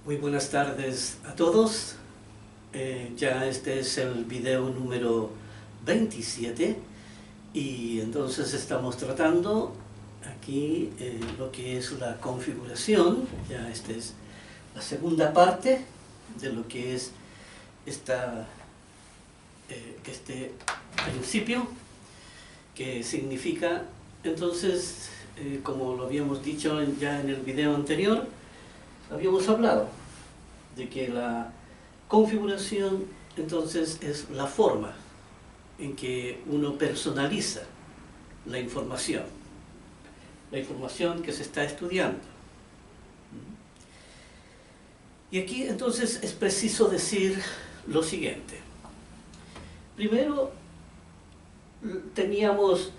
Muy buenas tardes a todos. Ya este es el video número 27 y entonces estamos tratando aquí lo que es la configuración. Ya esta es la segunda parte de lo que es este principio, que significa entonces, como lo habíamos dicho ya en el video anterior, habíamos hablado de que la configuración entonces es la forma en que uno personaliza la información que se está estudiando. Y aquí entonces es preciso decir lo siguiente. Primero teníamos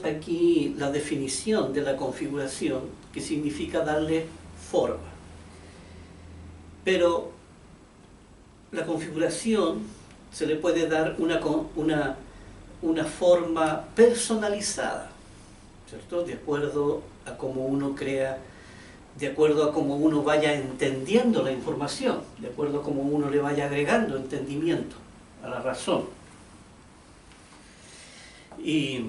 aquí la definición de la configuración, que significa darle forma. Pero la configuración se le puede dar una forma personalizada, ¿cierto? De acuerdo a cómo uno crea, de acuerdo a cómo uno vaya entendiendo la información, de acuerdo a cómo uno le vaya agregando entendimiento a la razón. Y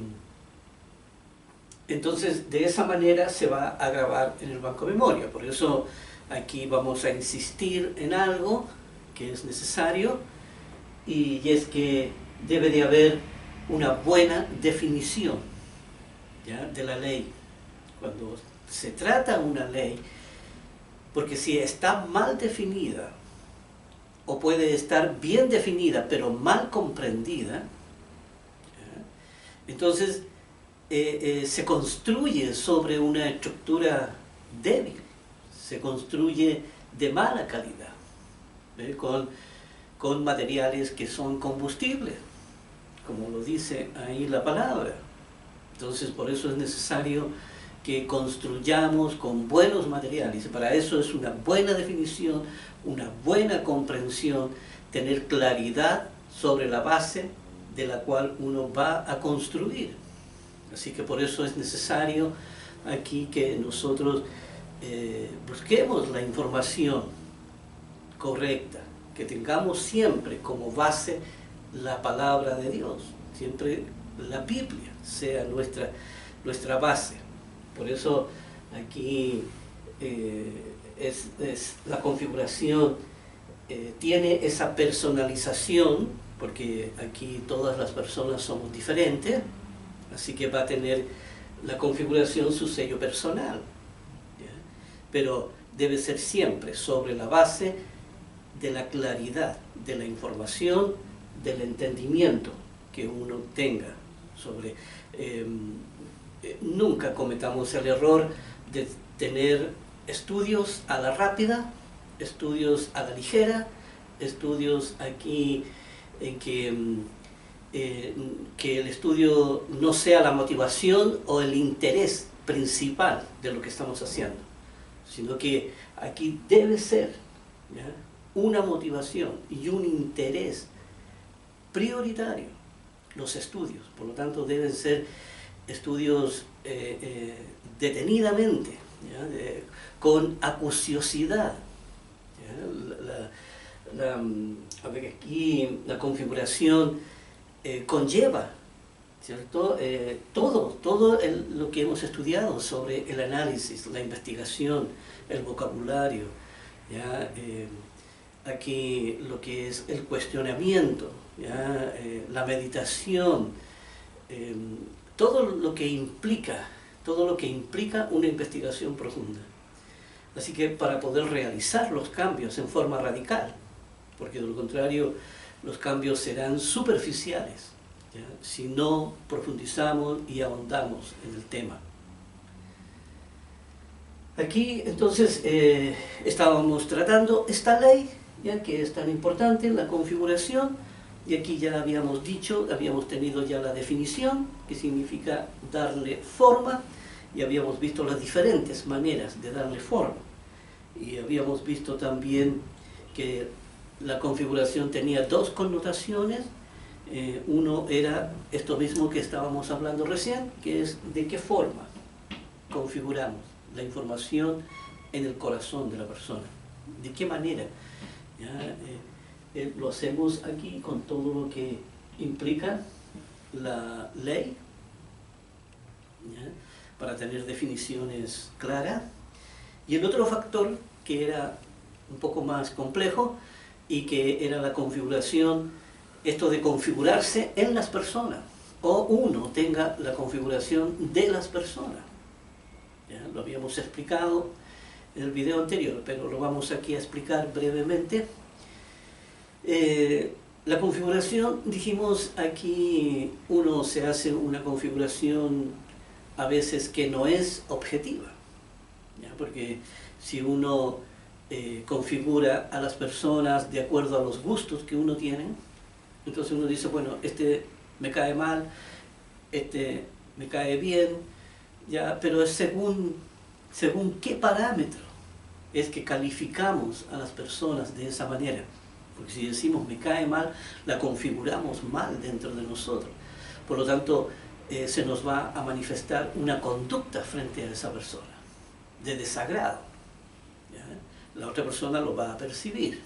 entonces de esa manera se va a grabar en el banco de memoria. Por eso aquí vamos a insistir en algo que es necesario, y es que debe de haber una buena definición, ¿ya?, de la ley. Cuando se trata una ley, porque si está mal definida, o puede estar bien definida pero mal comprendida, ¿ya?, entonces se construye sobre una estructura débil, se construye de mala calidad, con materiales que son combustibles, como lo dice ahí la palabra. Entonces por eso es necesario que construyamos con buenos materiales, y para eso es una buena definición, una buena comprensión, tener claridad sobre la base de la cual uno va a construir. Así que por eso es necesario aquí que nosotros busquemos la información correcta, que tengamos siempre como base la palabra de Dios, siempre la Biblia sea nuestra base. Por eso aquí la configuración tiene esa personalización, porque aquí todas las personas somos diferentes, así que va a tener la configuración su sello personal, ¿ya? Pero debe ser siempre sobre la base de la claridad de la información, del entendimiento que uno tenga sobre... nunca cometamos el error de tener estudios a la rápida, estudios a la ligera, estudios aquí en que el estudio no sea la motivación o el interés principal de lo que estamos haciendo, sino que aquí debe ser, ¿ya?, una motivación y un interés prioritario los estudios. Por lo tanto deben ser estudios detenidamente, ¿ya?, con acuciosidad, ¿ya? A ver, aquí la configuración conlleva, ¿cierto?, todo lo que hemos estudiado sobre el análisis, la investigación, el vocabulario, ¿ya? Aquí lo que es el cuestionamiento, ¿ya?, la meditación, todo lo que implica una investigación profunda. Así que para poder realizar los cambios en forma radical, porque de lo contrario los cambios serán superficiales, ¿ya?, si no profundizamos y ahondamos en el tema. Aquí entonces estábamos tratando esta ley, ya que es tan importante, la configuración, y aquí ya habíamos dicho, habíamos tenido ya la definición, que significa darle forma, y habíamos visto las diferentes maneras de darle forma, y habíamos visto también que la configuración tenía dos connotaciones. Uno era esto mismo que estábamos hablando recién, que es de qué forma configuramos la información en el corazón de la persona. ¿De qué manera? ¿Ya? Lo hacemos aquí con todo lo que implica la ley, ¿ya? Para tener definiciones claras. Y el otro factor que era un poco más complejo y que era la configuración, esto de configurarse en las personas, o uno tenga la configuración de las personas. ¿Ya? Lo habíamos explicado en el video anterior, pero lo vamos aquí a explicar brevemente. La configuración, dijimos aquí, uno se hace una configuración a veces que no es objetiva, ¿ya? Porque si uno configura a las personas de acuerdo a los gustos que uno tiene, entonces uno dice, bueno, este me cae mal, este me cae bien, ¿ya? Pero es según qué parámetro es que calificamos a las personas de esa manera. Porque si decimos me cae mal, la configuramos mal dentro de nosotros. Por lo tanto, se nos va a manifestar una conducta frente a esa persona, de desagrado. ¿Ya? La otra persona lo va a percibir.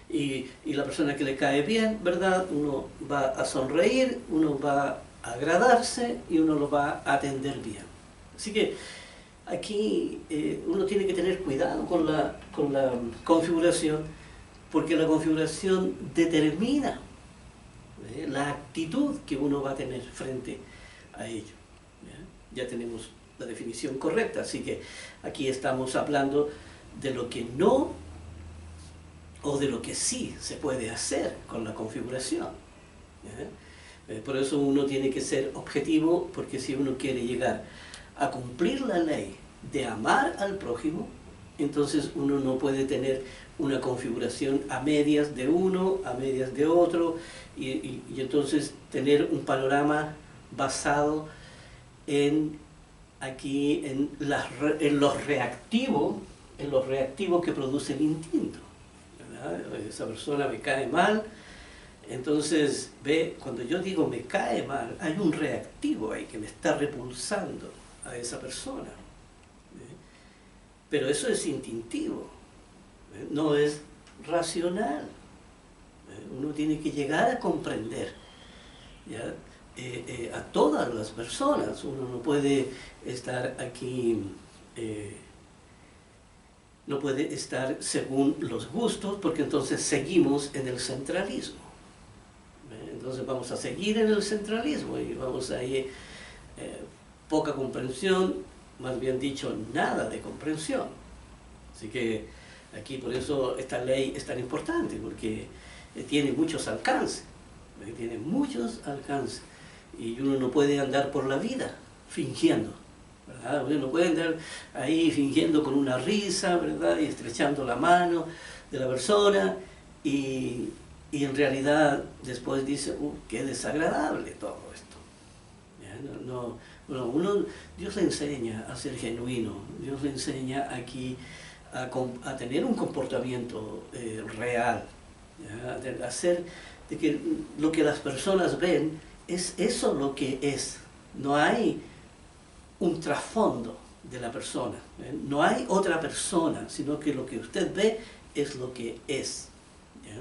Y la persona que le cae bien, ¿verdad? Uno va a sonreír, uno va a agradarse y uno lo va a atender bien. Así que aquí uno tiene que tener cuidado con la configuración, porque la configuración determina la actitud que uno va a tener frente a ello. Ya tenemos la definición correcta, así que aquí estamos hablando de lo que no o de lo que sí se puede hacer con la configuración. Por eso uno tiene que ser objetivo, porque si uno quiere llegar a cumplir la ley de amar al prójimo, entonces uno no puede tener una configuración a medias de uno, a medias de otro, y entonces tener un panorama basado en los reactivos que produce el instinto. ¿Verdad? Esa persona me cae mal, entonces cuando yo digo me cae mal, hay un reactivo ahí que me está repulsando a esa persona. Pero eso es instintivo, no es racional. Uno tiene que llegar a comprender, ¿ya? A todas las personas. Uno no puede estar aquí, no puede estar según los gustos, porque entonces seguimos en el centralismo. Entonces vamos a seguir en el centralismo y vamos a ir poca comprensión, más bien dicho, nada de comprensión. Así que aquí por eso esta ley es tan importante, porque tiene muchos alcances, y uno no puede andar por la vida fingiendo, ¿verdad? Uno no puede andar ahí fingiendo con una risa, ¿verdad? Y estrechando la mano de la persona, y en realidad después dice, qué desagradable todo esto. Dios le enseña a ser genuino, Dios le enseña aquí a tener un comportamiento real, ¿ya? A hacer de que lo que las personas ven es eso lo que es. No hay un trasfondo de la persona, no hay otra persona, sino que lo que usted ve es lo que es. ¿Ya?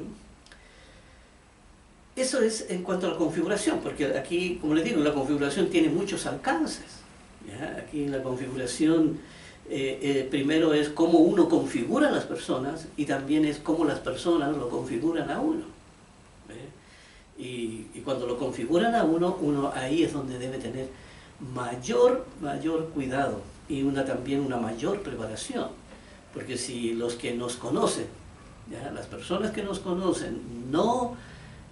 Eso es en cuanto a la configuración, porque aquí, como les digo, la configuración tiene muchos alcances. ¿Ya? Aquí en la configuración, primero es cómo uno configura a las personas, y también es cómo las personas lo configuran a uno. Y cuando lo configuran a uno ahí es donde debe tener mayor cuidado, y también una mayor preparación. Porque si los que nos conocen, ¿ya? Las personas que nos conocen no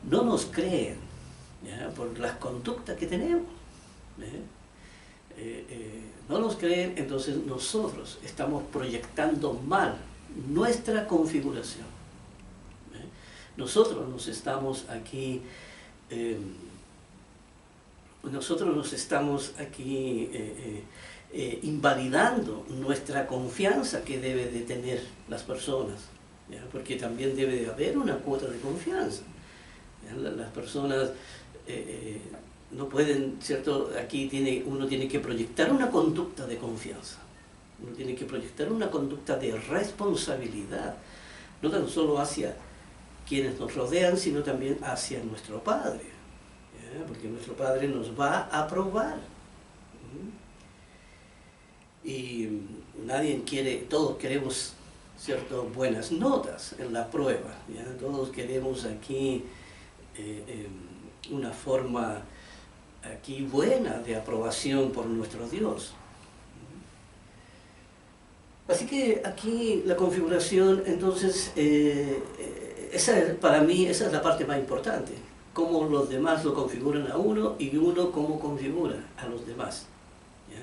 nos creen, ¿ya? Por las conductas que tenemos, no nos creen, entonces nosotros estamos proyectando mal nuestra configuración. Nosotros nos estamos aquí invalidando nuestra confianza que debe de tener las personas, ¿ya? Porque también debe de haber una cuota de confianza. Las personas no pueden, ¿cierto? Aquí uno tiene que proyectar una conducta de confianza. Uno tiene que proyectar una conducta de responsabilidad, no tan solo hacia quienes nos rodean, sino también hacia nuestro Padre, ¿ya? Porque nuestro Padre nos va a aprobar. Y nadie quiere, todos queremos, ¿cierto?, buenas notas en la prueba, ¿ya? Todos queremos aquí una forma aquí buena de aprobación por nuestro Dios. Así que aquí la configuración, entonces, para mí esa es la parte más importante, cómo los demás lo configuran a uno y uno cómo configura a los demás. ¿Ya?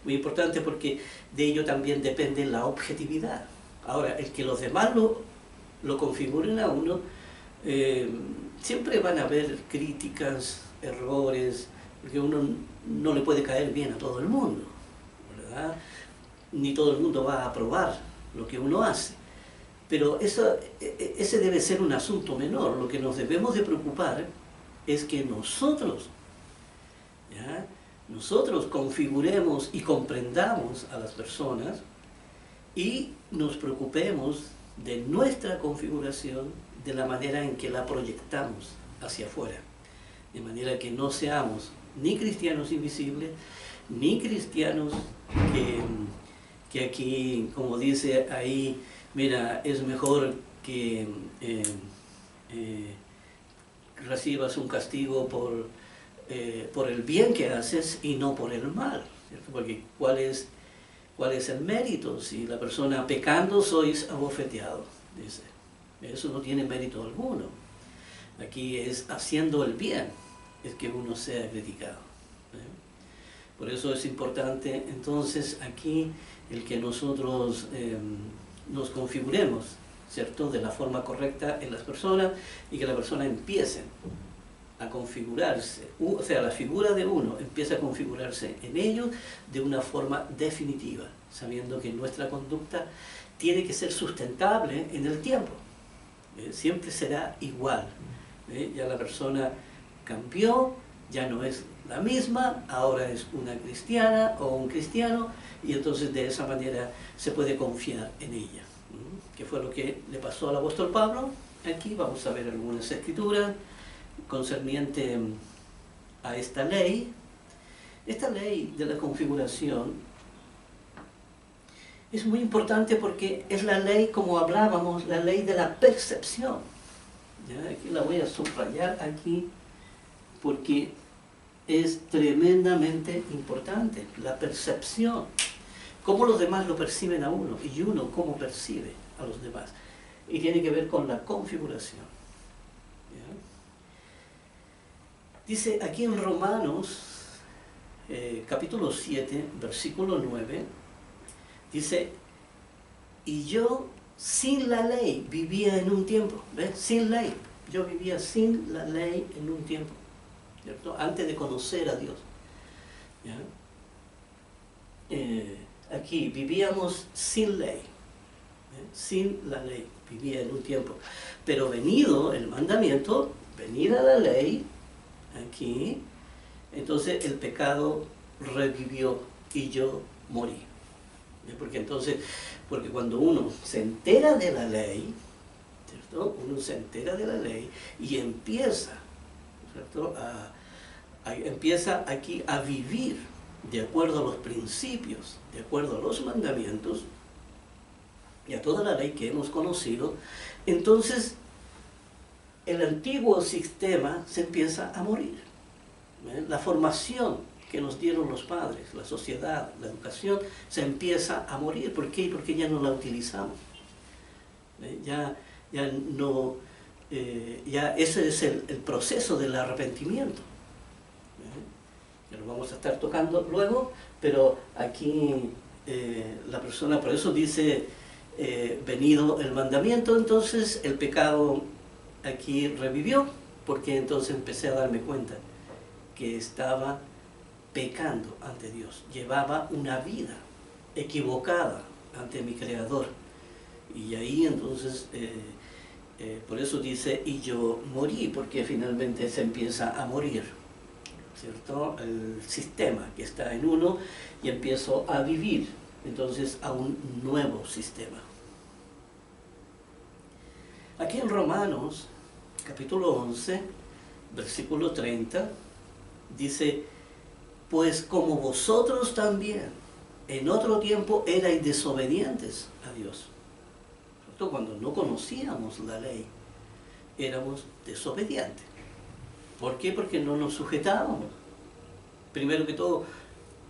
Muy importante porque de ello también depende la objetividad. Ahora, el que los demás lo configuren a uno, siempre van a haber críticas, errores, porque uno no le puede caer bien a todo el mundo, ¿verdad? Ni todo el mundo va a aprobar lo que uno hace. Pero ese debe ser un asunto menor. Lo que nos debemos de preocupar es que nosotros, ¿ya?, nosotros configuremos y comprendamos a las personas y nos preocupemos de nuestra configuración, de la manera en que la proyectamos hacia afuera. De manera que no seamos ni cristianos invisibles, ni cristianos que aquí, como dice ahí, mira, es mejor que recibas un castigo por el bien que haces y no por el mal, ¿cierto? Porque ¿cuál es el mérito? Si la persona pecando sois abofeteado, dice. Eso no tiene mérito alguno. Aquí es haciendo el bien, es que uno sea criticado. Por eso es importante entonces aquí el que nosotros nos configuremos, ¿cierto?, de la forma correcta en las personas, y que la persona empiece a configurarse, o sea, la figura de uno empieza a configurarse en ellos de una forma definitiva, sabiendo que nuestra conducta tiene que ser sustentable en el tiempo. Siempre será igual. Ya la persona cambió, ya no es la misma, ahora es una cristiana o un cristiano, y entonces de esa manera se puede confiar en ella. ¿Qué fue lo que le pasó al apóstol Pablo? Aquí vamos a ver algunas escrituras concerniente a esta ley. Esta ley de la configuración es muy importante porque es la ley, como hablábamos, la ley de la percepción. ¿Ya? Aquí la voy a subrayar aquí porque es tremendamente importante, la percepción. Cómo los demás lo perciben a uno y uno cómo percibe a los demás. Y tiene que ver con la configuración. ¿Ya? Dice aquí en Romanos, capítulo 7, versículo 9, dice, y yo sin la ley vivía en un tiempo, ¿ves? Sin ley, yo vivía sin la ley en un tiempo, ¿cierto? Antes de conocer a Dios. ¿Ya? Aquí vivíamos sin ley, sin la ley, vivía en un tiempo, pero venido el mandamiento, venida la ley, aquí, entonces el pecado revivió y yo morí. Porque cuando uno se entera de la ley, ¿cierto?, uno se entera de la ley y empieza, ¿cierto?, empieza aquí a vivir de acuerdo a los principios, de acuerdo a los mandamientos y a toda la ley que hemos conocido, entonces el antiguo sistema se empieza a morir. La formación que nos dieron los padres, la sociedad, la educación, se empieza a morir. ¿Por qué? Porque ya no la utilizamos. Ya ese es el proceso del arrepentimiento. Que lo vamos a estar tocando luego, pero aquí la persona, por eso dice, venido el mandamiento, entonces el pecado aquí revivió, porque entonces empecé a darme cuenta que estaba pecando ante Dios, llevaba una vida equivocada ante mi Creador, y ahí entonces, por eso dice, y yo morí, porque finalmente se empieza a morir, ¿cierto?, el sistema que está en uno, y empiezo a vivir entonces a un nuevo sistema. Aquí en Romanos, capítulo 11, versículo 30, dice: pues como vosotros también en otro tiempo erais desobedientes a Dios. Cuando no conocíamos la ley, éramos desobedientes. ¿Por qué? Porque no nos sujetábamos. Primero que todo,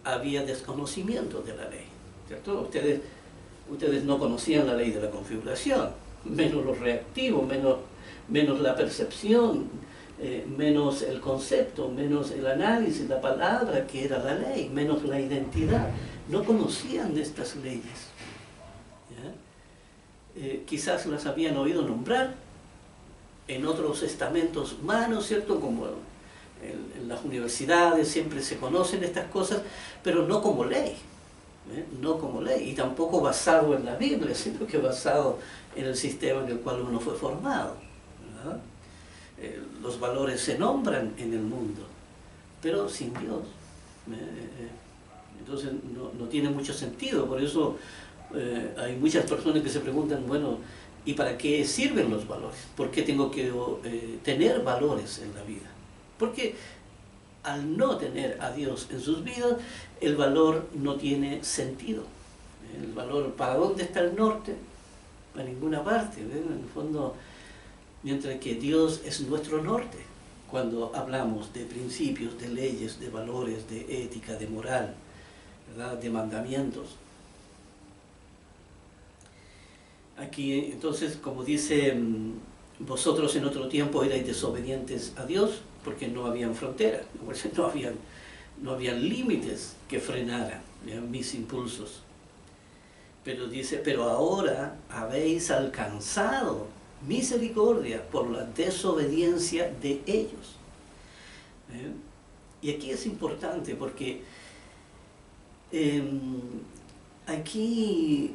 había desconocimiento de la ley, ¿cierto? Ustedes no conocían la ley de la configuración, menos los reactivos, menos la percepción, menos el concepto, menos el análisis, la palabra que era la ley, menos la identidad. No conocían de estas leyes. Quizás las habían oído nombrar en otros estamentos humanos, ¿cierto? Como en las universidades siempre se conocen estas cosas, pero no como ley, no como ley, y tampoco basado en la Biblia, sino que basado en el sistema en el cual uno fue formado, ¿verdad? Los valores se nombran en el mundo, pero sin Dios. Entonces no tiene mucho sentido. Por eso hay muchas personas que se preguntan, bueno, ¿y para qué sirven los valores? ¿Por qué tengo que tener valores en la vida? Porque al no tener a Dios en sus vidas, el valor no tiene sentido. El valor, ¿para dónde está el norte? Para ninguna parte. En el fondo, mientras que Dios es nuestro norte, cuando hablamos de principios, de leyes, de valores, de ética, de moral, ¿verdad?, de mandamientos. Aquí, entonces, como dice, vosotros en otro tiempo erais desobedientes a Dios, porque no habían fronteras, no habían límites que frenaran mis impulsos. Pero dice, pero ahora habéis alcanzado misericordia por la desobediencia de ellos. Y aquí es importante porque aquí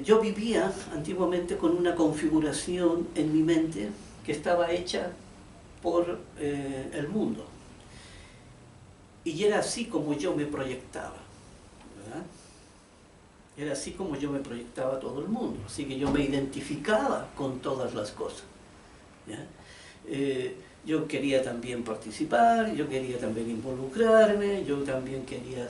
yo vivía antiguamente con una configuración en mi mente que estaba hecha por el mundo. Y era así como yo me proyectaba, ¿verdad? Era así como yo me proyectaba a todo el mundo. Así que yo me identificaba con todas las cosas, ¿ya? Yo quería también participar, yo quería también involucrarme, yo también quería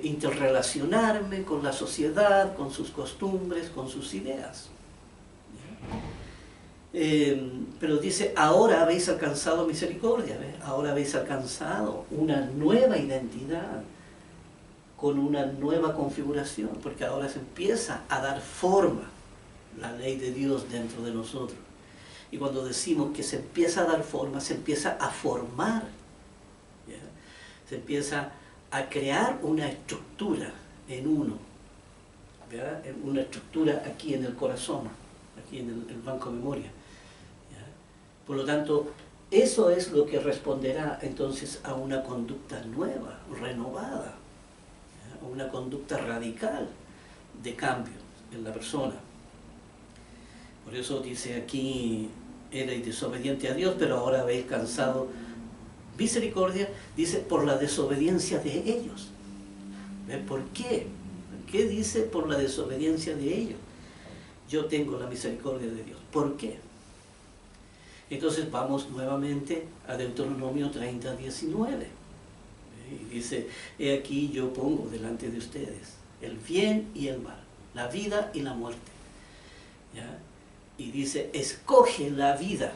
interrelacionarme con la sociedad, con sus costumbres, con sus ideas. Pero dice, ahora habéis alcanzado misericordia, ¿ves? Ahora habéis alcanzado una nueva identidad, con una nueva configuración, porque ahora se empieza a dar forma la ley de Dios dentro de nosotros. Y cuando decimos que se empieza a dar forma, se empieza a formar, ¿ya? Se empieza a crear una estructura en uno, ¿verdad? Una estructura aquí en el corazón, aquí en el banco de memoria, ¿ya? Por lo tanto, eso es lo que responderá entonces a una conducta nueva, renovada, ¿ya? Una conducta radical de cambio en la persona. Por eso dice aquí, erais desobediente a Dios, pero ahora habéis alcanzado misericordia, dice, por la desobediencia de ellos. ¿Por qué? ¿Por qué dice por la desobediencia de ellos? Yo tengo la misericordia de Dios. ¿Por qué? Entonces vamos nuevamente a Deuteronomio 30, 19. Y dice, he aquí yo pongo delante de ustedes el bien y el mal, la vida y la muerte. ¿Ya? Y dice, escoge la vida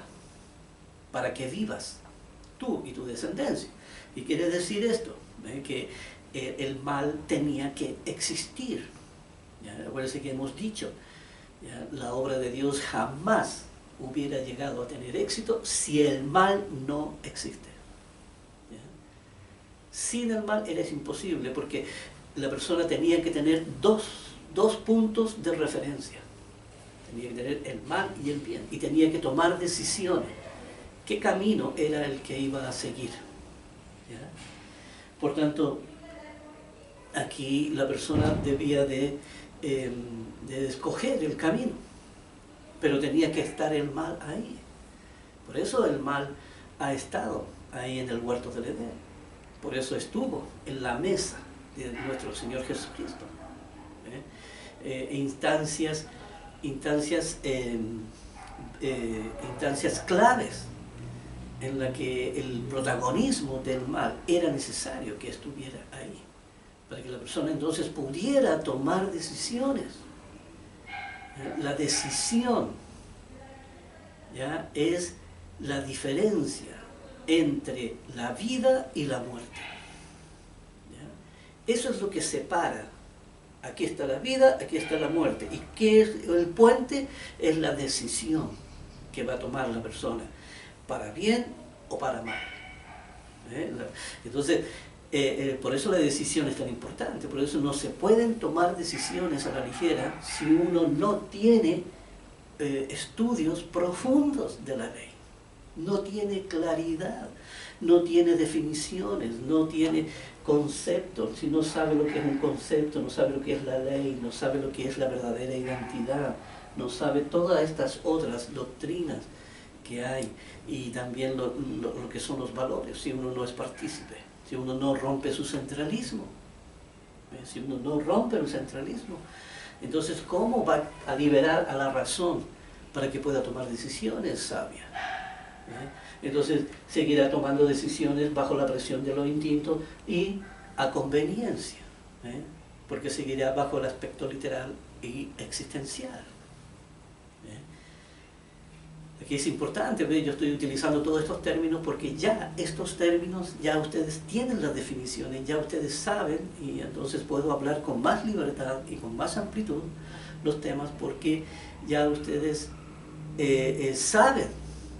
para que vivas tú y tu descendencia. Y quiere decir esto, que el mal tenía que existir. ¿Ya? Acuérdense que hemos dicho, ¿ya? La obra de Dios jamás hubiera llegado a tener éxito si el mal no existe. ¿Ya? Sin el mal era imposible, porque la persona tenía que tener dos puntos de referencia. Tenía que tener el mal y el bien, y tenía que tomar decisiones. ¿Qué camino era el que iba a seguir? ¿Ya? Por tanto, aquí la persona debía de escoger el camino, pero tenía que estar el mal ahí. Por eso el mal ha estado ahí en el huerto del Edén. Por eso estuvo en la mesa de nuestro Señor Jesucristo. Instancias claves en la que el protagonismo del mal era necesario que estuviera ahí, para que la persona entonces pudiera tomar decisiones. La decisión, ¿ya?, es la diferencia entre la vida y la muerte. ¿Ya? Eso es lo que separa. Aquí está la vida, aquí está la muerte. ¿Y qué es el puente? Es la decisión que va a tomar la persona, para bien o para mal. Entonces, por eso la decisión es tan importante, por eso no se pueden tomar decisiones a la ligera si uno no tiene estudios profundos de la ley, no tiene claridad, no tiene definiciones, no tiene conceptos. Si no sabe lo que es un concepto, no sabe lo que es la ley, no sabe lo que es la verdadera identidad, no sabe todas estas otras doctrinas que hay, y también lo que son los valores, si uno no es partícipe, si uno no rompe su centralismo, si uno no rompe el centralismo, entonces ¿cómo va a liberar a la razón para que pueda tomar decisiones sabias? Entonces seguirá tomando decisiones bajo la presión de lo instinto y a conveniencia, porque seguirá bajo el aspecto literal y existencial. Aquí es importante, yo estoy utilizando todos estos términos porque ya estos términos, ya ustedes tienen las definiciones, ya ustedes saben, y entonces puedo hablar con más libertad y con más amplitud los temas, porque ya ustedes saben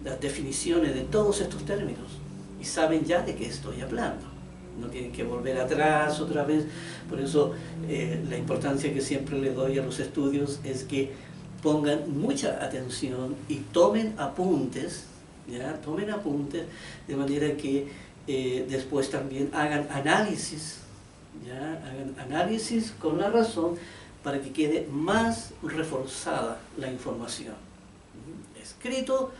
las definiciones de todos estos términos y saben ya de qué estoy hablando. No tienen que volver atrás otra vez. Por eso la importancia que siempre le doy a los estudios es que pongan mucha atención y tomen apuntes, ¿ya? Tomen apuntes de manera que después también hagan análisis, ¿ya? Hagan análisis con la razón para que quede más reforzada la información. Escrito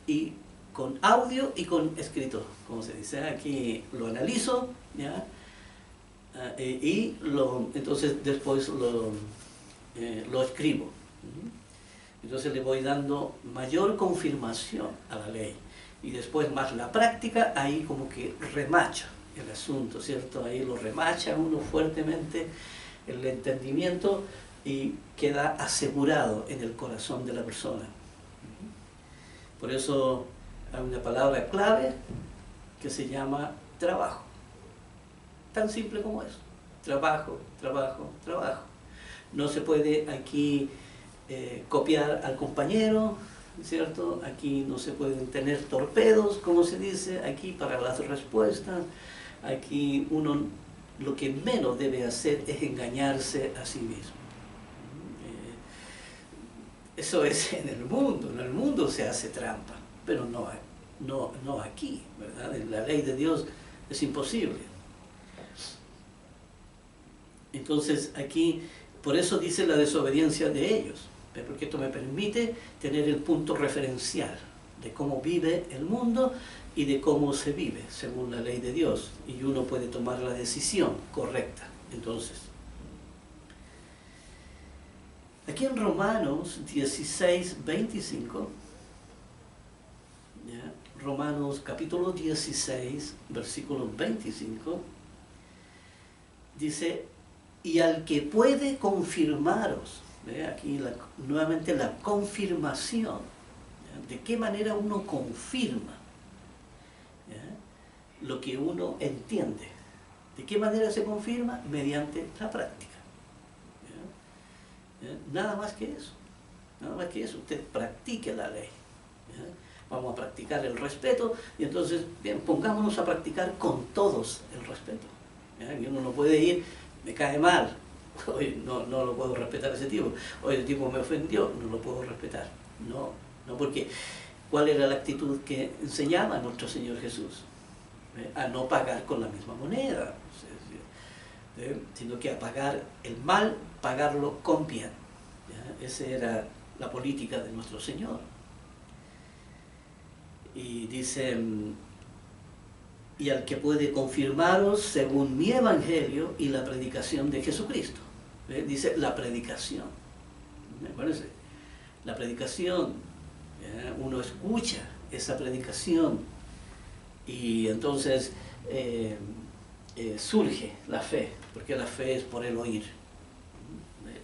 y con audio y con escrito, como se dice. Aquí lo analizo, ¿ya? Y entonces después lo escribo. Entonces le voy dando mayor confirmación a la ley. Y después más la práctica, ahí como que remacha el asunto, ¿cierto? Ahí lo remacha uno fuertemente, el entendimiento, y queda asegurado en el corazón de la persona. Por eso hay una palabra clave que se llama trabajo. Tan simple como eso. Trabajo, trabajo, trabajo. No se puede aquí copiar al compañero, ¿cierto? Aquí no se pueden tener torpedos, como se dice aquí, para las respuestas. Aquí uno lo que menos debe hacer es engañarse a sí mismo. Eso es en el mundo se hace trampa, pero no aquí, ¿verdad? En la ley de Dios es imposible. Entonces aquí, por eso dice la desobediencia de ellos, porque esto me permite tener el punto referencial de cómo vive el mundo y de cómo se vive según la ley de Dios, y uno puede tomar la decisión correcta. Entonces, aquí en Romanos 16, 25, ¿ya? Romanos capítulo 16, versículo 25, dice: y al que puede confirmaros, ¿ve? Aquí nuevamente la confirmación, ¿ya? ¿De qué manera uno confirma, ¿ya?, lo que uno entiende? ¿De qué manera se confirma? Mediante la práctica. Nada más que eso, nada más que eso. Usted practique la ley, ¿ya? Vamos a practicar el respeto, y entonces, bien, pongámonos a practicar con todos el respeto, ¿ya? Y uno no puede ir, me cae mal, hoy no lo puedo respetar a ese tipo, hoy el tipo me ofendió, no lo puedo respetar. No, porque ¿cuál era la actitud que enseñaba nuestro Señor Jesús? A no pagar con la misma moneda, sino que a pagar el mal, pagarlo con bien, ¿ya? Esa era la política de nuestro Señor. Y dice y al que puede confirmaros según mi evangelio y la predicación de Jesucristo. Dice la predicación. ¿Me parece? La predicación, uno escucha esa predicación y entonces surge la fe, porque la fe es por el oír.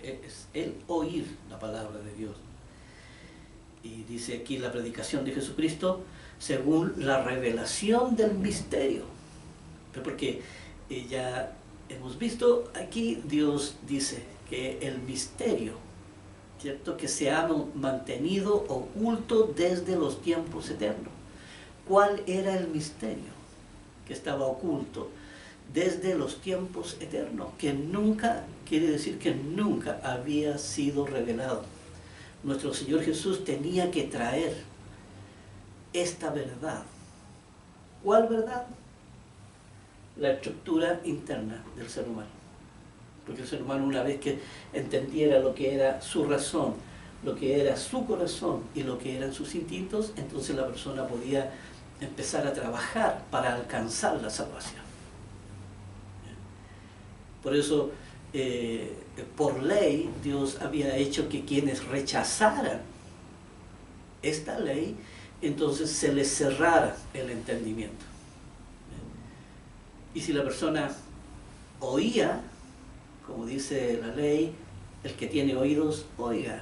Es el oír la palabra de Dios. Y dice aquí la predicación de Jesucristo según la revelación del misterio. Porque ya hemos visto aquí, Dios dice que el misterio, ¿cierto?, que se ha mantenido oculto desde los tiempos eternos. ¿Cuál era el misterio que estaba oculto desde los tiempos eternos? Que nunca, quiere decir que nunca había sido revelado. Nuestro Señor Jesús tenía que traer esta verdad. ¿Cuál verdad? La estructura interna del ser humano. Porque el ser humano, una vez que entendiera lo que era su razón, lo que era su corazón y lo que eran sus instintos, entonces la persona podía empezar a trabajar para alcanzar la salvación. Por eso, por ley, Dios había hecho que quienes rechazaran esta ley, entonces se les cerrara el entendimiento. Y si la persona oía, como dice la ley, el que tiene oídos, oiga,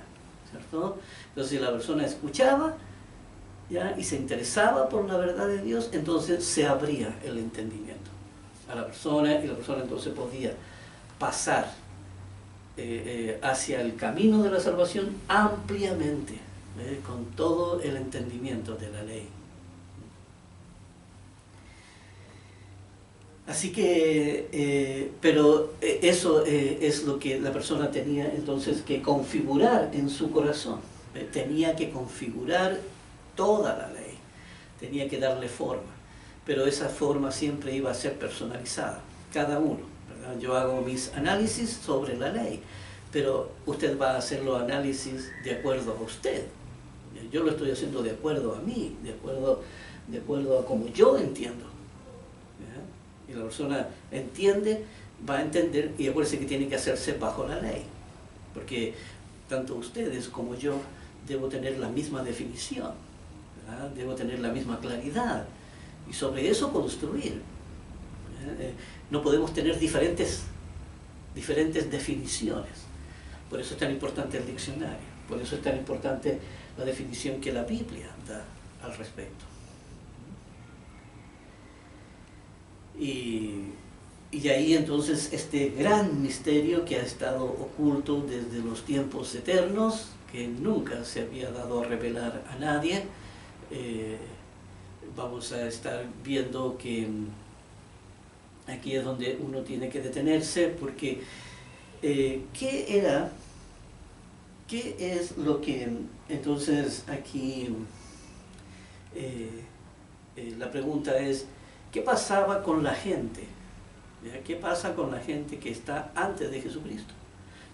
¿cierto? Entonces si la persona escuchaba, ¿ya?, y se interesaba por la verdad de Dios, entonces se abría el entendimiento a la persona y la persona entonces podía pasar hacia el camino de la salvación ampliamente, con todo el entendimiento de la ley. Así que, pero eso es lo que la persona tenía entonces que configurar en su corazón. Tenía que configurar toda la ley, tenía que darle forma, pero esa forma siempre iba a ser personalizada, cada uno, ¿verdad? Yo hago mis análisis sobre la ley, pero usted va a hacer los análisis de acuerdo a usted. Yo lo estoy haciendo de acuerdo a mí, de acuerdo a como yo entiendo. ¿Ya? Y la persona entiende, va a entender, y acuérdese que tiene que hacerse bajo la ley, porque tanto ustedes como yo debo tener la misma definición, ¿verdad? Debo tener la misma claridad, y sobre eso construir. No podemos tener diferentes definiciones. Por eso es tan importante el diccionario, por eso es tan importante la definición que la Biblia da al respecto. Y ahí entonces este gran misterio que ha estado oculto desde los tiempos eternos, que nunca se había dado a revelar a nadie, vamos a estar viendo que aquí es donde uno tiene que detenerse, porque ¿qué es lo que entonces aquí la pregunta es, ¿qué pasaba con la gente? ¿Ya? ¿Qué pasa con la gente que está antes de Jesucristo?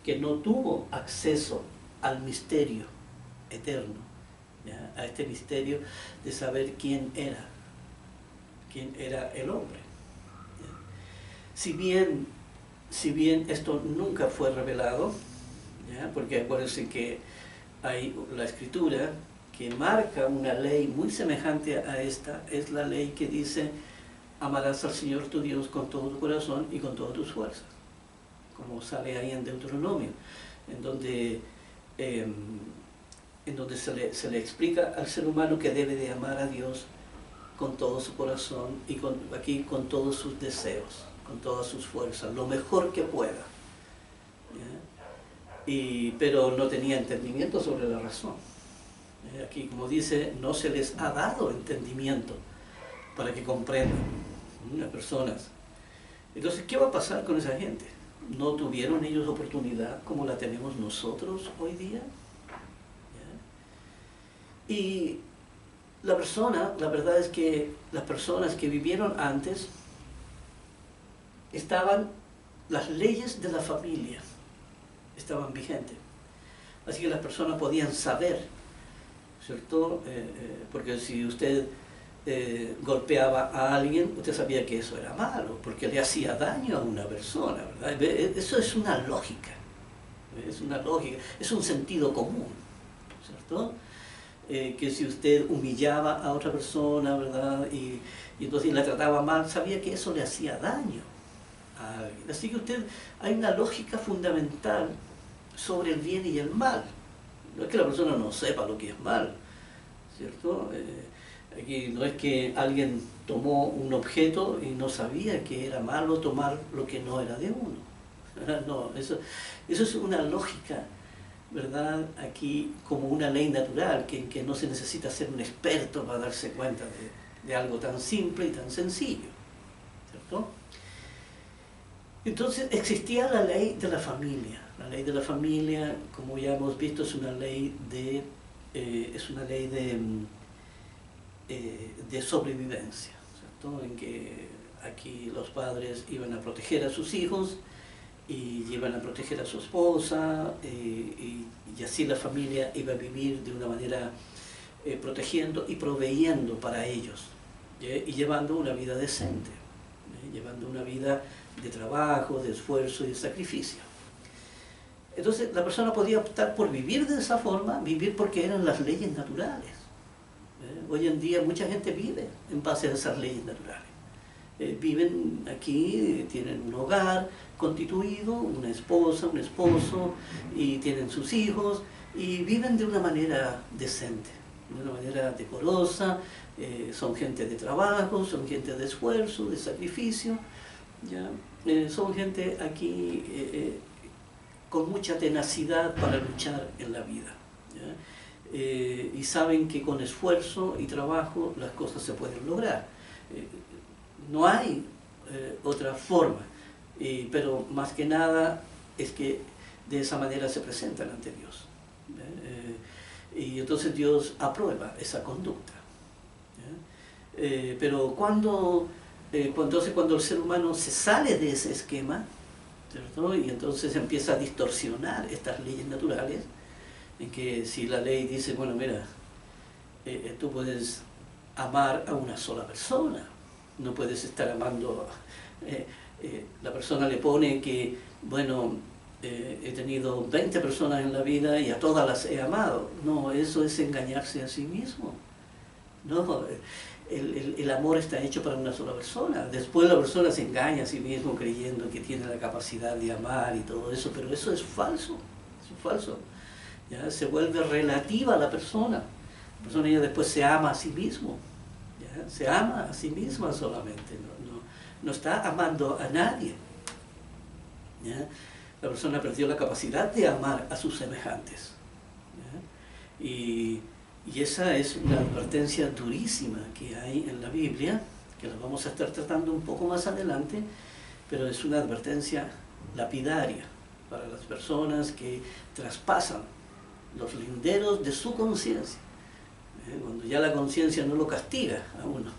Que no tuvo acceso al misterio eterno, ¿ya? A este misterio de saber quién era el hombre. ¿Ya? Si bien esto nunca fue revelado, ¿ya? Porque acuérdense que hay la Escritura que marca una ley muy semejante a esta, es la ley que dice: amarás al Señor tu Dios con todo tu corazón y con todas tus fuerzas, como sale ahí en Deuteronomio, en donde se le explica al ser humano que debe de amar a Dios con todo su corazón y aquí con todos sus deseos, con todas sus fuerzas, lo mejor que pueda. Pero no tenía entendimiento sobre la razón. Aquí, como dice, no se les ha dado entendimiento para que comprendan las personas. Entonces, ¿qué va a pasar con esa gente? ¿No tuvieron ellos oportunidad como la tenemos nosotros hoy día? ¿Ya? Y la verdad es que las personas que vivieron antes, las leyes de la familia estaban vigentes. Así que las personas podían saber, ¿cierto? Porque si usted golpeaba a alguien, usted sabía que eso era malo, porque le hacía daño a una persona, ¿verdad? Eso es una lógica, es un sentido común, ¿cierto? Que si usted humillaba a otra persona, ¿verdad? Y entonces la trataba mal, sabía que eso le hacía daño a alguien. Así que hay una lógica fundamental sobre el bien y el mal. No es que la persona no sepa lo que es mal, ¿cierto? Aquí no es que alguien tomó un objeto y no sabía que era malo tomar lo que no era de uno. No, eso es una lógica, ¿verdad? Aquí como una ley natural, que no se necesita ser un experto para darse cuenta de algo tan simple y tan sencillo, ¿cierto? Entonces existía la ley de la familia. La ley de la familia, como ya hemos visto, es una ley de sobrevivencia, ¿cierto? En que aquí los padres iban a proteger a sus hijos y iban a proteger a su esposa, y así la familia iba a vivir de una manera protegiendo y proveyendo para ellos, y llevando una vida decente, llevando una vida de trabajo, de esfuerzo y de sacrificio. Entonces la persona podía optar por vivir de esa forma, vivir porque eran las leyes naturales. Hoy en día mucha gente vive en base a esas leyes naturales. Viven aquí, tienen un hogar constituido, una esposa, un esposo, y tienen sus hijos, y viven de una manera decente, de una manera decorosa, son gente de trabajo, son gente de esfuerzo, de sacrificio, ¿ya? Son gente aquí con mucha tenacidad para luchar en la vida, ¿ya? Y saben que con esfuerzo y trabajo las cosas se pueden lograr. No hay otra forma, pero más que nada es que de esa manera se presentan ante Dios. Y entonces Dios aprueba esa conducta. Pero cuando el ser humano se sale de ese esquema, ¿cierto? Y entonces empieza a distorsionar estas leyes naturales, en que si la ley dice, bueno, mira, tú puedes amar a una sola persona, no puedes estar amando, la persona le pone que, bueno, he tenido 20 personas en la vida y a todas las he amado. No, eso es engañarse a sí mismo. No, el amor está hecho para una sola persona. Después la persona se engaña a sí mismo creyendo que tiene la capacidad de amar y todo eso, pero eso es falso, eso es falso. ¿Ya? Se vuelve relativa a la persona. La persona ya después se ama a sí mismo. ¿Ya? Se ama a sí misma solamente, no está amando a nadie. ¿Ya? La persona perdió la capacidad de amar a sus semejantes. ¿Ya? Y esa es una advertencia durísima que hay en la Biblia, que la vamos a estar tratando un poco más adelante, pero es una advertencia lapidaria para las personas que traspasan los linderos de su conciencia. Cuando ya la conciencia no lo castiga a uno,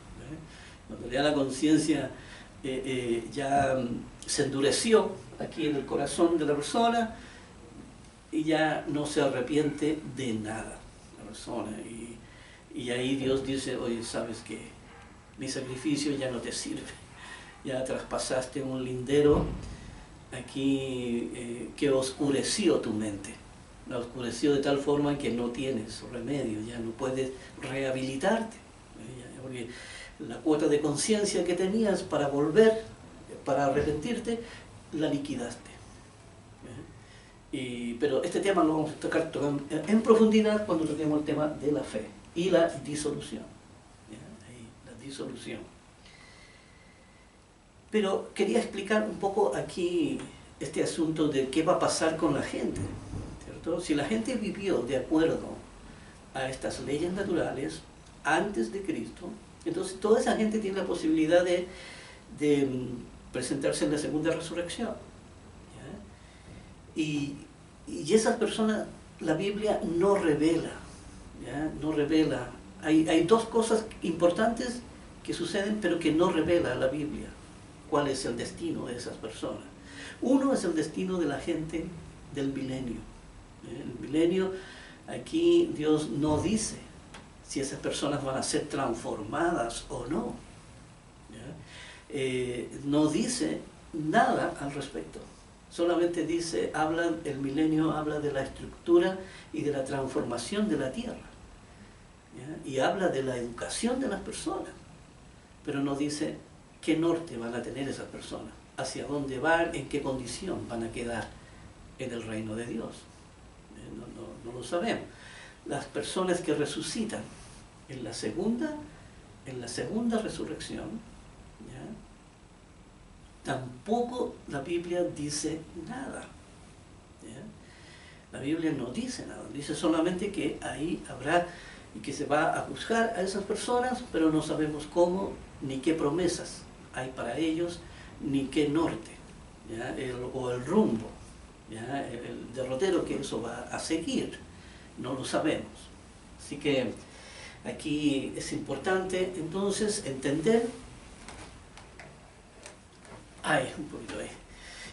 cuando ya la conciencia ya se endureció aquí en el corazón de la persona y ya no se arrepiente de nada la persona, y ahí Dios dice, oye, sabes que mi sacrificio ya no te sirve, ya traspasaste un lindero aquí que oscureció tu mente, la oscureció de tal forma que no tienes remedio, ya no puedes rehabilitarte, porque la cuota de conciencia que tenías para volver, para arrepentirte, la liquidaste. Pero este tema lo vamos a tocar en profundidad cuando toquemos el tema de la fe y la disolución. La disolución. Pero quería explicar un poco aquí este asunto de qué va a pasar con la gente, ¿cierto? Si la gente vivió de acuerdo a estas leyes naturales antes de Cristo, entonces toda esa gente tiene la posibilidad de presentarse en la segunda resurrección. ¿Ya? Y esas personas, la Biblia no revela, ¿ya? No revela. Hay dos cosas importantes que suceden, pero que no revela la Biblia cuál es el destino de esas personas. Uno es el destino de la gente del milenio. El milenio, aquí Dios no dice si esas personas van a ser transformadas o no. No dice nada al respecto. Solamente dice, el milenio habla de la estructura y de la transformación de la tierra. ¿Ya? Y habla de la educación de las personas. Pero no dice qué norte van a tener esas personas, hacia dónde van, en qué condición van a quedar en el reino de Dios. No lo sabemos. Las personas que resucitan en la segunda resurrección, ¿ya? Tampoco la Biblia dice nada. ¿Ya? La Biblia no dice nada, dice solamente que ahí habrá y que se va a juzgar a esas personas, pero no sabemos cómo ni qué promesas hay para ellos, ni qué norte, ¿ya? O el rumbo, ¿ya? El derrotero que eso va a seguir, no lo sabemos. Así que aquí es importante entonces entender,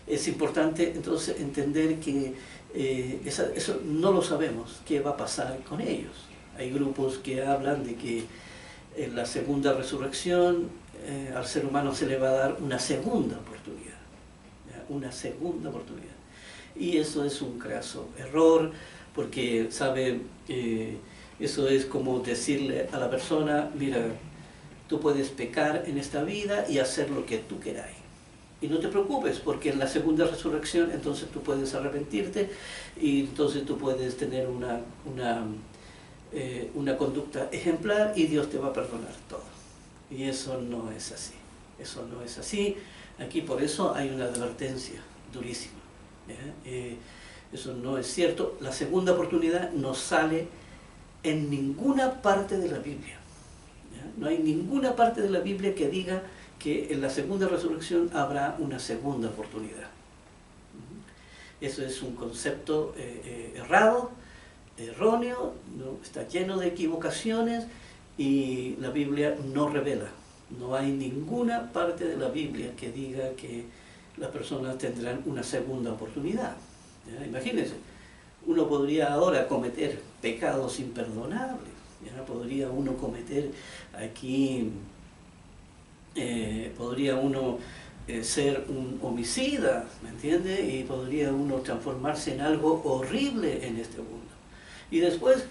es importante entonces entender que eso no lo sabemos, qué va a pasar con ellos. Hay grupos que hablan de que en la segunda resurrección al ser humano se le va a dar una segunda oportunidad, ¿ya? Una segunda oportunidad. Y eso es un craso error, porque, ¿sabe? Eso es como decirle a la persona, mira, tú puedes pecar en esta vida y hacer lo que tú queráis. Y no te preocupes, porque en la segunda resurrección entonces tú puedes arrepentirte y entonces tú puedes tener una conducta ejemplar y Dios te va a perdonar todo. Y eso no es así. Eso no es así. Aquí por eso hay una advertencia durísima. Eso no es cierto. La segunda oportunidad no sale en ninguna parte de la Biblia. ¿Ya? No hay ninguna parte de la Biblia que diga que en la segunda resurrección habrá una segunda oportunidad. Eso es un concepto errado, erróneo, ¿no? Está lleno de equivocaciones y la Biblia no revela. No hay ninguna parte de la Biblia que diga que las personas tendrán una segunda oportunidad. ¿Ya? Imagínense, uno podría ahora cometer pecados imperdonables, ¿ya? Podría uno cometer aquí, podría uno ser un homicida, ¿me entiende? Y podría uno transformarse en algo horrible en este mundo. Y después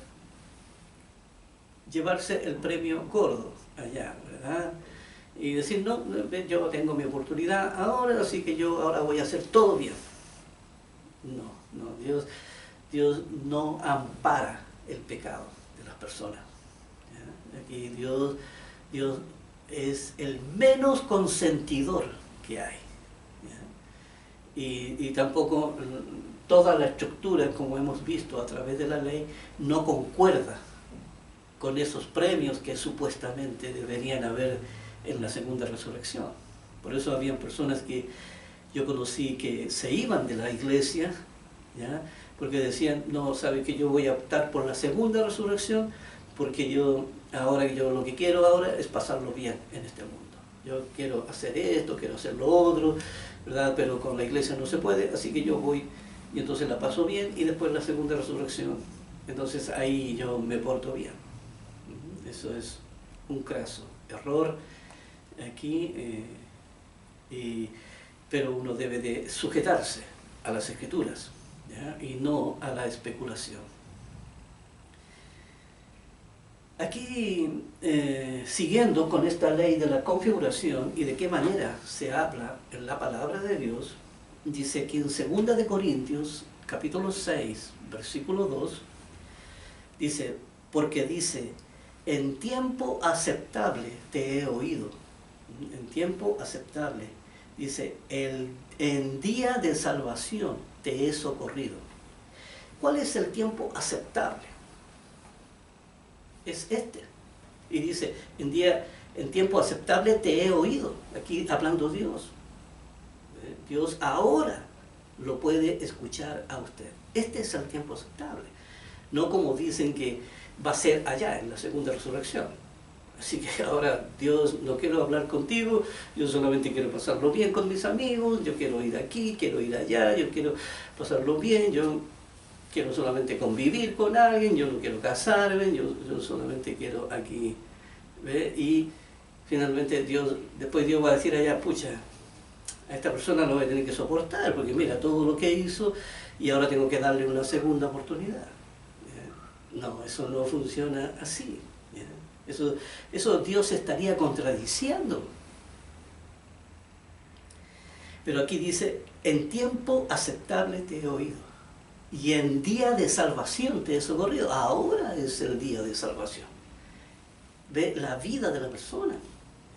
llevarse el premio gordo allá, ¿verdad? Y decir, no, yo tengo mi oportunidad ahora, así que yo ahora voy a hacer todo bien. No, Dios no ampara el pecado de las personas. ¿Ya? Aquí Dios es el menos consentidor que hay. ¿Ya? Y tampoco toda la estructura, como hemos visto a través de la ley, no concuerda con esos premios que supuestamente deberían haber en la segunda resurrección. Por eso habían personas que yo conocí que se iban de la iglesia, ¿ya? Porque decían, no, sabe que yo voy a optar por la segunda resurrección, porque yo lo que quiero ahora es pasarlo bien en este mundo. Yo quiero hacer esto, quiero hacer lo otro, ¿verdad? Pero con la iglesia no se puede, así que yo voy y entonces la paso bien y después la segunda resurrección, entonces ahí yo me porto bien. Eso es un craso error aquí, pero uno debe de sujetarse a las Escrituras, ¿ya? Y no a la especulación. Aquí, siguiendo con esta ley de la configuración y de qué manera se habla en la palabra de Dios, dice que en 2 de Corintios, capítulo 6, versículo 2, dice, porque dice, en tiempo aceptable te he oído. En tiempo aceptable. Dice, en día de salvación te he socorrido. ¿Cuál es el tiempo aceptable? Es este. Y dice, en tiempo aceptable te he oído. Aquí hablando Dios. Dios ahora lo puede escuchar a usted. Este es el tiempo aceptable. No como dicen que va a ser allá en la segunda resurrección. Así que ahora, Dios, no quiero hablar contigo, yo solamente quiero pasarlo bien con mis amigos, yo quiero ir aquí, quiero ir allá, yo quiero pasarlo bien, quiero solamente convivir con alguien, yo no quiero casarme, yo solamente quiero aquí, ¿ve? Y finalmente después Dios va a decir allá, pucha, a esta persona lo voy a tener que soportar, porque mira todo lo que hizo y ahora tengo que darle una segunda oportunidad. ¿Ya? No, eso no funciona así. ¿Ya? Eso Dios estaría contradiciendo. Pero aquí dice, en tiempo aceptable te he oído, y en día de salvación te he socorrido. Ahora es el día de salvación. Ve la vida de la persona.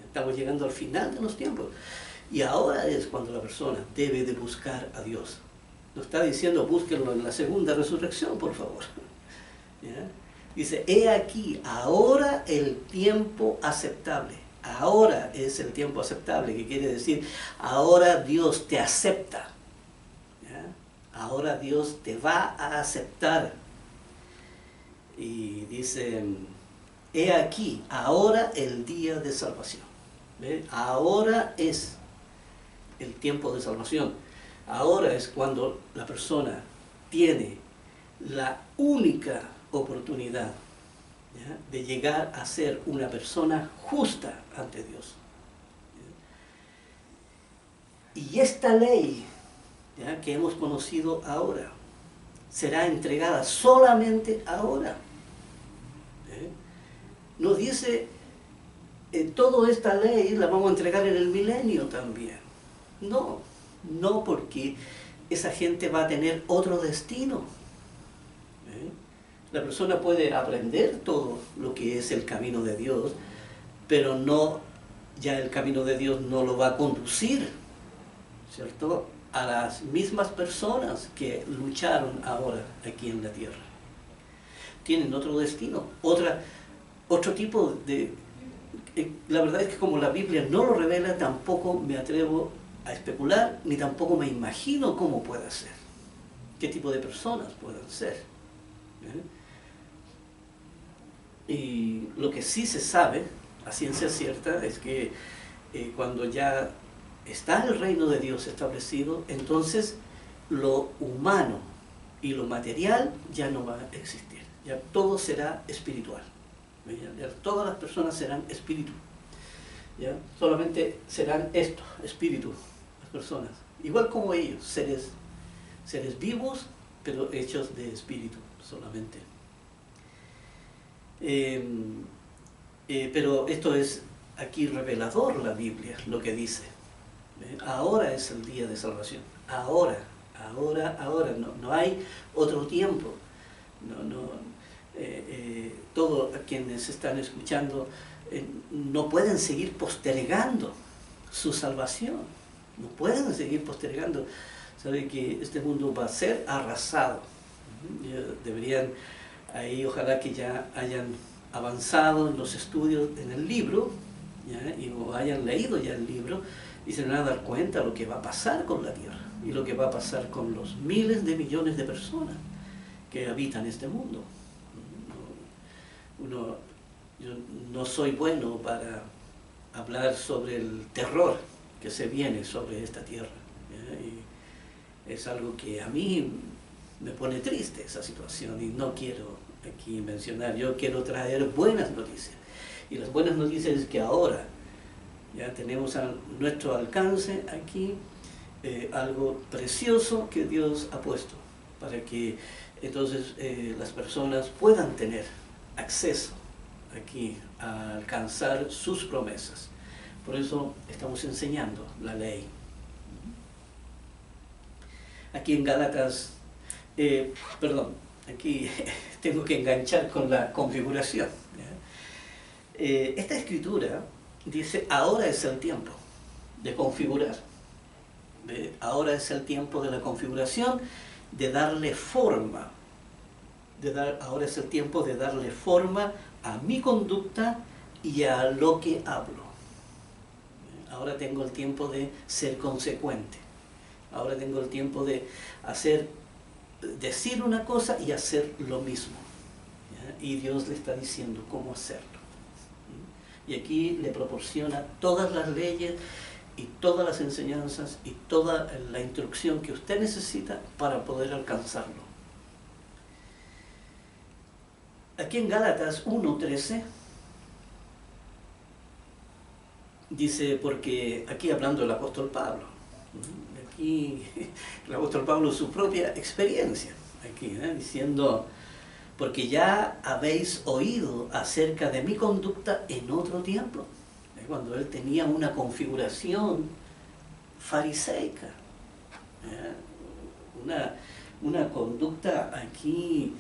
Estamos llegando al final de los tiempos. Y ahora es cuando la persona debe de buscar a Dios. No está diciendo búsquenlo en la segunda resurrección, por favor. ¿Ya? Dice, he aquí, ahora el tiempo aceptable. Ahora es el tiempo aceptable, que quiere decir, ahora Dios te acepta. ¿Ya? Ahora Dios te va a aceptar. Y dice, he aquí, ahora el día de salvación. ¿Ve? Ahora es el tiempo de salvación. Ahora es cuando la persona tiene la única oportunidad, ¿ya?, de llegar a ser una persona justa ante Dios. ¿Ya? Y esta ley, ¿ya?, que hemos conocido ahora, será entregada solamente ahora. ¿Ya? Nos dice, toda esta ley la vamos a entregar en el milenio también. No, no, porque esa gente va a tener otro destino. La persona puede aprender todo lo que es el camino de Dios, pero no, ya el camino de Dios no lo va a conducir, ¿cierto?, a las mismas personas que lucharon ahora aquí en la tierra. Tienen otro destino, otro tipo de... La verdad es que como la Biblia no lo revela, tampoco me atrevo a especular, ni tampoco me imagino cómo pueda ser, qué tipo de personas puedan ser. Y lo que sí se sabe, a ciencia cierta, es que cuando ya está el reino de Dios establecido, entonces lo humano y lo material ya no va a existir. Ya todo será espiritual. Ya todas las personas serán espíritu. ¿Ya? Solamente serán esto, espíritu, las personas. Igual como ellos, seres vivos, pero hechos de espíritu solamente. Pero esto es aquí revelador la Biblia, lo que dice. Ahora es el día de salvación. Ahora, no hay otro tiempo. Todos quienes están escuchando no pueden seguir postergando su salvación. No pueden seguir postergando. Sabe que este mundo va a ser arrasado. Deberían ahí, ojalá que ya hayan avanzado en los estudios en el libro, ¿ya?, y o hayan leído ya el libro, y se van a dar cuenta de lo que va a pasar con la tierra y lo que va a pasar con los miles de millones de personas que habitan este mundo. Yo no soy bueno para hablar sobre el terror que se viene sobre esta tierra, ¿ya? Y es algo que a mí me pone triste, esa situación, y no quiero aquí mencionar. Yo quiero traer buenas noticias, y las buenas noticias es que ahora ya tenemos a nuestro alcance aquí algo precioso que Dios ha puesto para que entonces las personas puedan tener acceso aquí a alcanzar sus promesas. Por eso estamos enseñando la ley. Aquí en Gálatas, aquí tengo que enganchar con la configuración. Esta escritura dice, ahora es el tiempo de configurar. Ahora es el tiempo de la configuración, de darle forma. Ahora es el tiempo de darle forma a mi conducta y a lo que hablo. Ahora tengo el tiempo de ser consecuente. Ahora tengo el tiempo de decir una cosa y hacer lo mismo. ¿Ya? Y Dios le está diciendo cómo hacerlo. Y aquí le proporciona todas las leyes y todas las enseñanzas y toda la instrucción que usted necesita para poder alcanzarlo. aquí en Gálatas 1:13 dice, porque aquí hablando del apóstol Pablo, aquí el apóstol Pablo su propia experiencia, aquí, diciendo, porque ya habéis oído acerca de mi conducta en otro tiempo, cuando él tenía una configuración fariseica, una conducta aquí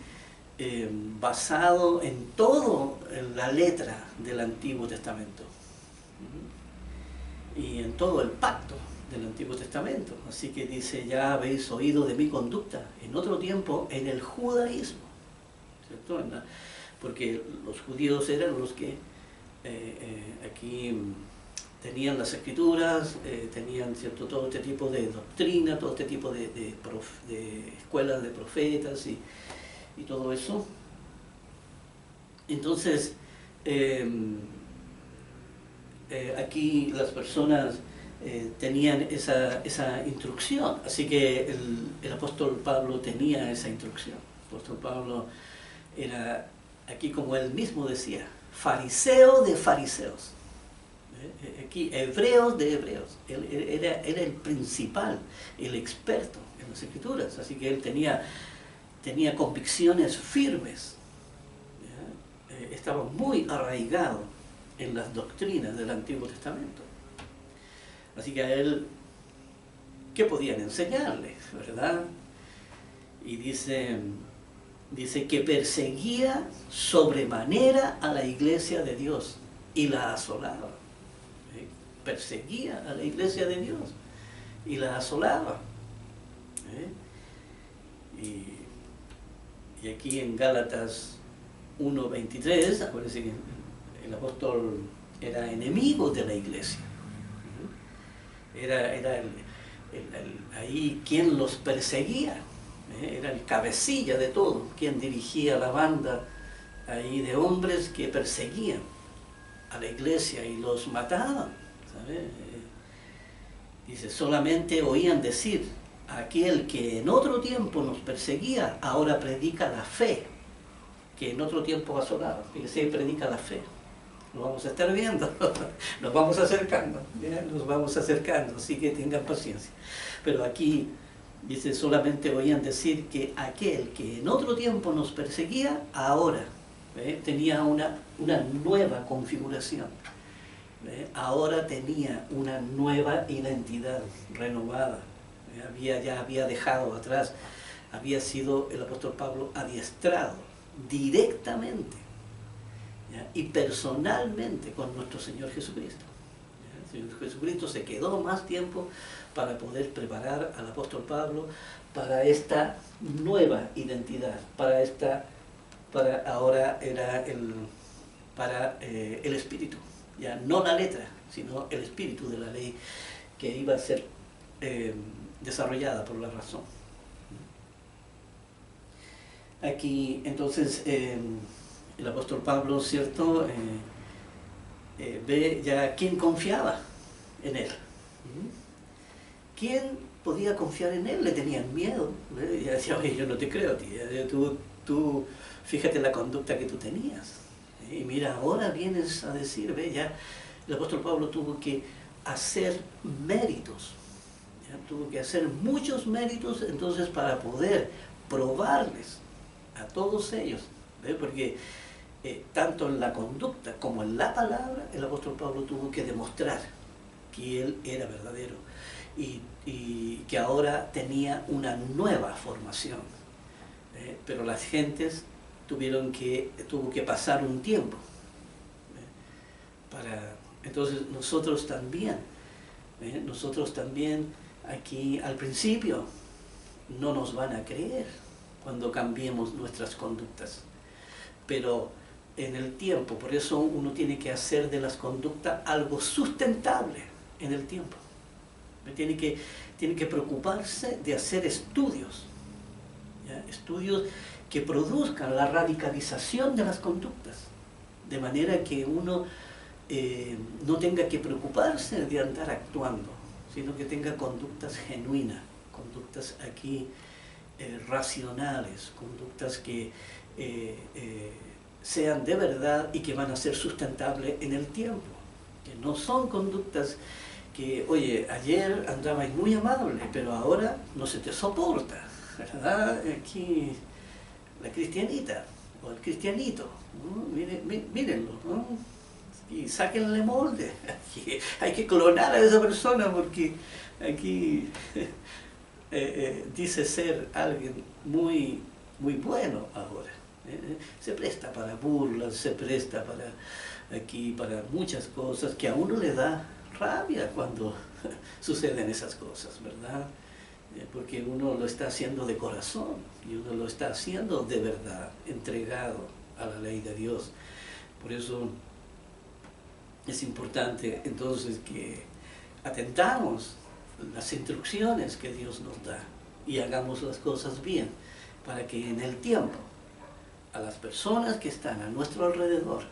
basado en todo en la letra del Antiguo Testamento y en todo el pacto del Antiguo Testamento. Así que dice, ya habéis oído de mi conducta en otro tiempo en el judaísmo, ¿cierto? Porque los judíos eran los que aquí tenían las escrituras, tenían, ¿cierto?, todo este tipo de doctrina, todo este tipo de escuelas de profetas y todo eso. Entonces, aquí las personas tenían esa instrucción, así que el apóstol Pablo tenía esa instrucción. El apóstol Pablo era, aquí como él mismo decía, fariseo de fariseos. Aquí, hebreos de hebreos. Él era el principal, el experto en las escrituras, así que él tenía convicciones firmes, estaba muy arraigado en las doctrinas del Antiguo Testamento. Así que a él, ¿qué podían enseñarle, verdad? Y dice que perseguía sobremanera a la iglesia de Dios y la asolaba. Perseguía a la iglesia de Dios y la asolaba. Y aquí en Gálatas 1:23, acuérdense que el apóstol era enemigo de la iglesia. Era ahí quien los perseguía. Era el cabecilla de todo, quien dirigía la banda ahí de hombres que perseguían a la iglesia y los mataban, ¿sabe? Dice, solamente oían decir, aquel que en otro tiempo nos perseguía, ahora predica la fe, que en otro tiempo asolaba. Fíjese, predica la fe. Lo vamos a estar viendo, nos vamos acercando, nos vamos acercando, así que tengan paciencia. Pero aquí dice, solamente oían decir que aquel que en otro tiempo nos perseguía, ahora tenía una nueva configuración. Ahora tenía una nueva identidad renovada. Ya había dejado atrás, había sido el apóstol Pablo adiestrado directamente, ¿ya?, y personalmente con nuestro Señor Jesucristo. El Señor Jesucristo se quedó más tiempo para poder preparar al apóstol Pablo para esta nueva identidad, ahora era el espíritu, ya no la letra, sino el espíritu de la ley que iba a ser desarrollada por la razón. Aquí entonces el apóstol Pablo, ¿cierto?, ve ya quién confiaba en él. ¿Quién podía confiar en él? Le tenían miedo. Y decía, oye, yo no te creo, tío. Tú fíjate la conducta que tú tenías. Y mira, ahora vienes a decir, ve, ya el apóstol Pablo tuvo que hacer méritos. ¿Ya? Tuvo que hacer muchos méritos entonces para poder probarles a todos ellos. ¿Ve? Porque tanto en la conducta como en la palabra, el apóstol Pablo tuvo que demostrar que él era verdadero y que ahora tenía una nueva formación. Pero las gentes tuvo que pasar un tiempo. Entonces nosotros también aquí al principio no nos van a creer cuando cambiemos nuestras conductas. Pero en el tiempo, por eso uno tiene que hacer de las conductas algo sustentable en el tiempo. Tiene que preocuparse de hacer estudios, ¿ya? Estudios que produzcan la radicalización de las conductas, de manera que uno no tenga que preocuparse de andar actuando, sino que tenga conductas genuinas, conductas aquí racionales, conductas que sean de verdad y que van a ser sustentables en el tiempo. Que no son conductas que, oye, ayer andabas muy amable, pero ahora no se te soporta, ¿verdad? Aquí la cristianita o el cristianito, ¿no? Mírenlo, ¿no? Y sáquenle molde. Aquí hay que clonar a esa persona porque aquí dice ser alguien muy, muy bueno ahora. Se presta para burlas, se presta para muchas cosas que a uno le da rabia cuando suceden esas cosas, ¿verdad? Porque uno lo está haciendo de corazón y uno lo está haciendo de verdad, entregado a la ley de Dios. Por eso es importante entonces que atendamos las instrucciones que Dios nos da y hagamos las cosas bien, para que en el tiempo a las personas que están a nuestro alrededor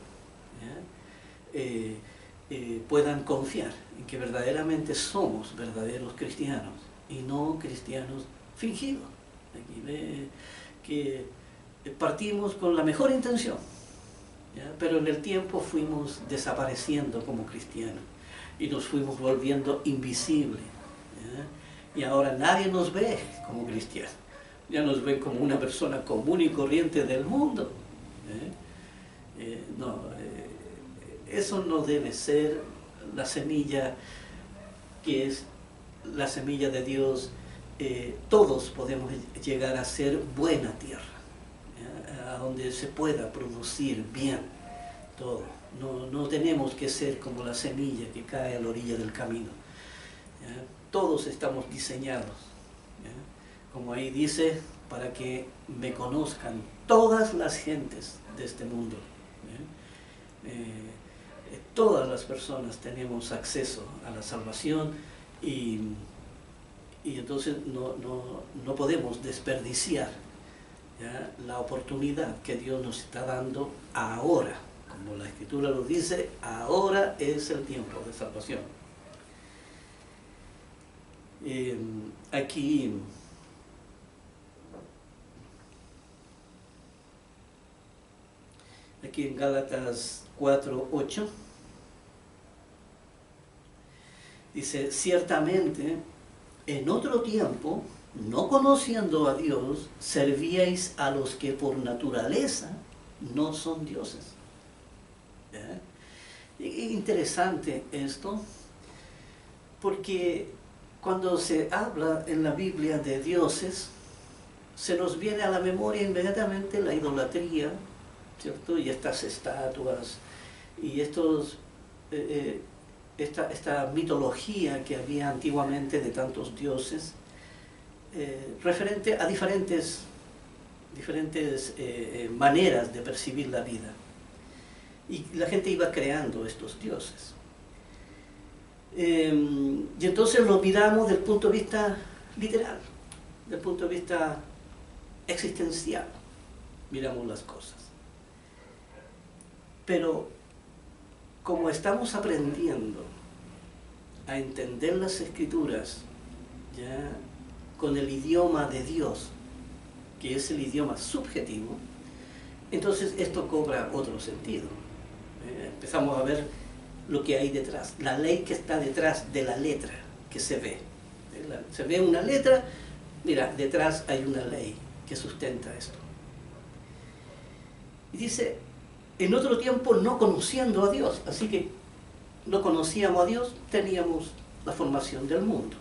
puedan confiar en que verdaderamente somos verdaderos cristianos y no cristianos fingidos. Aquí ve que partimos con la mejor intención, ¿ya? Pero en el tiempo fuimos desapareciendo como cristianos y nos fuimos volviendo invisibles, ¿ya? Y ahora nadie nos ve como cristianos, ya nos ven como una persona común y corriente del mundo. Eso no debe ser la semilla que es la semilla de Dios. Todos podemos llegar a ser buena tierra, ¿ya? A donde se pueda producir bien todo. No tenemos que ser como la semilla que cae a la orilla del camino, ¿ya? Todos estamos diseñados, ¿ya? Como ahí dice, para que me conozcan todas las gentes de este mundo, ¿ya? Todas las personas tenemos acceso a la salvación y entonces no podemos desperdiciar, ¿ya? La oportunidad que Dios nos está dando ahora. Como la Escritura lo dice, ahora es el tiempo de salvación. Aquí en Gálatas 4:8 dice: ciertamente en otro tiempo, no conociendo a Dios, servíais a los que por naturaleza no son dioses. ¿Ya? Interesante esto, porque cuando se habla en la Biblia de dioses, se nos viene a la memoria inmediatamente la idolatría, ¿cierto? Y estas estatuas y esta mitología que había antiguamente de tantos dioses, referente a diferentes maneras de percibir la vida. Y la gente iba creando estos dioses. Y entonces lo miramos desde el punto de vista literal, desde el punto de vista existencial, miramos las cosas. Pero como estamos aprendiendo a entender las Escrituras, ya con el idioma de Dios, que es el idioma subjetivo, entonces esto cobra otro sentido. Empezamos a ver lo que hay detrás, la ley que está detrás de la letra que se ve. Se ve una letra, mira, detrás hay una ley que sustenta esto. Y dice: en otro tiempo no conociendo a Dios, así que no conocíamos a Dios, teníamos la formación del mundo.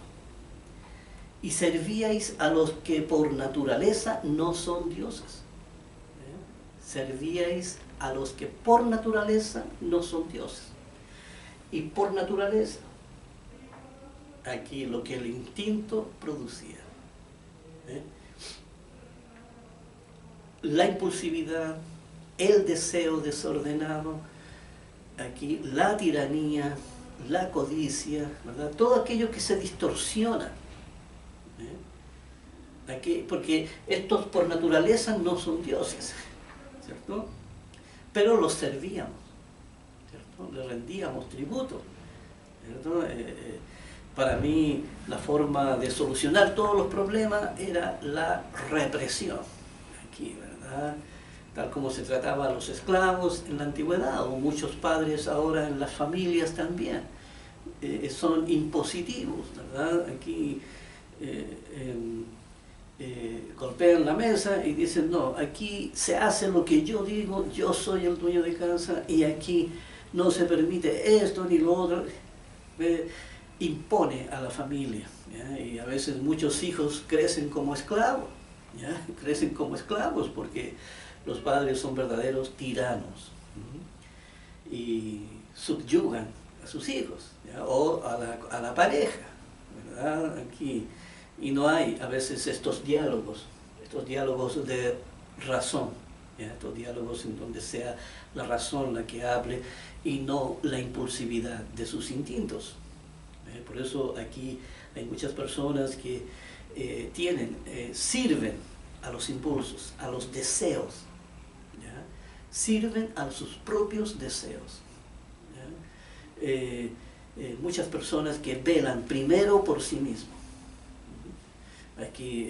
Y servíais a los que por naturaleza no son dioses. Servíais a los que por naturaleza no son dioses. Y por naturaleza, aquí lo que el instinto producía. La impulsividad, el deseo desordenado, aquí la tiranía, la codicia, ¿verdad? Todo aquello que se distorsiona. Aquí, porque estos por naturaleza no son dioses, ¿cierto? Pero los servíamos, ¿cierto? Le rendíamos tributo, ¿cierto? Para mí la forma de solucionar todos los problemas era la represión, aquí, ¿verdad? tal como se trataba a los esclavos en la antigüedad, o muchos padres ahora en las familias también. Son impositivos, ¿verdad? Aquí golpean la mesa y dicen, no, aquí se hace lo que yo digo, yo soy el dueño de casa y aquí no se permite esto ni lo otro. Impone a la familia, ¿ya? Y a veces muchos hijos crecen como esclavos, ¿ya? Crecen como esclavos porque los padres son verdaderos tiranos, ¿sí? Y subyugan a sus hijos, ¿ya? O a la pareja, ¿verdad? Aquí, y no hay a veces estos diálogos de razón, ¿ya? Estos diálogos en donde sea la razón la que hable y no la impulsividad de sus instintos. Por eso aquí hay muchas personas que sirven a los impulsos, a los deseos, ¿ya? Sirven a sus propios deseos, ¿ya? Muchas personas que velan primero por sí mismos. Aquí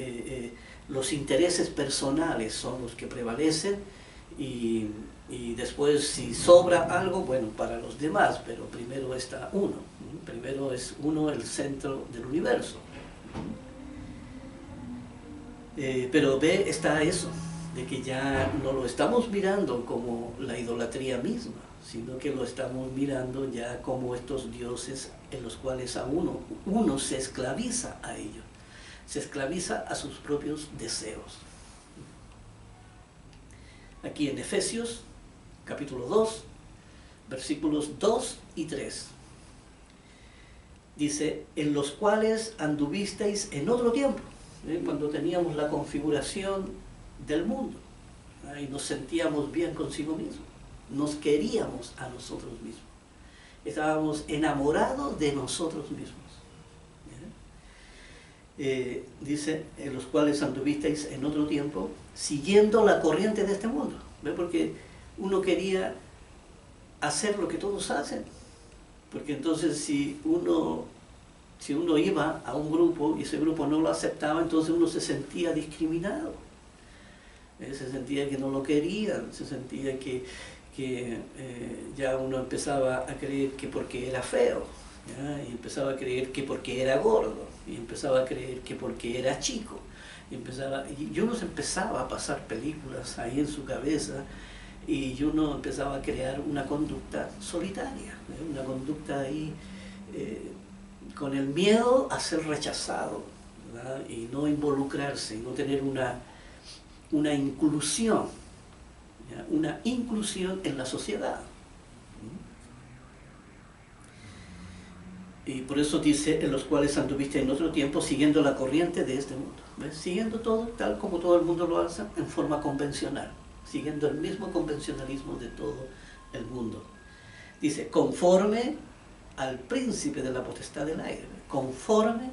los intereses personales son los que prevalecen y después si sobra algo, bueno, para los demás, pero primero está uno, primero es uno el centro del universo. Pero está eso, de que ya no lo estamos mirando como la idolatría misma, sino que lo estamos mirando ya como estos dioses en los cuales uno se esclaviza a ellos, se esclaviza a sus propios deseos. Aquí en Efesios, capítulo 2, versículos 2 y 3. Dice, en los cuales anduvisteis en otro tiempo, cuando teníamos la configuración del mundo, y nos sentíamos bien consigo mismos, nos queríamos a nosotros mismos, estábamos enamorados de nosotros mismos. Dice, en los cuales anduvisteis en otro tiempo, siguiendo la corriente de este mundo. ¿Ve? Porque uno quería hacer lo que todos hacen, porque entonces si uno iba a un grupo y ese grupo no lo aceptaba, entonces uno se sentía discriminado, se sentía que no lo querían, se sentía que ya uno empezaba a creer que porque era feo, ¿ya? Y empezaba a creer que porque era gordo, y empezaba a creer que porque era chico, y uno se empezaba a pasar películas ahí en su cabeza, y uno empezaba a crear una conducta solitaria, una conducta ahí con el miedo a ser rechazado, ¿verdad? Y no involucrarse, y no tener una inclusión, ¿ya? Una inclusión en la sociedad. Y por eso dice, en los cuales anduviste en otro tiempo siguiendo la corriente de este mundo. ¿Ves? Siguiendo todo tal como todo el mundo lo hace, en forma convencional, siguiendo el mismo convencionalismo de todo el mundo. Dice, conforme al príncipe de la potestad del aire, conforme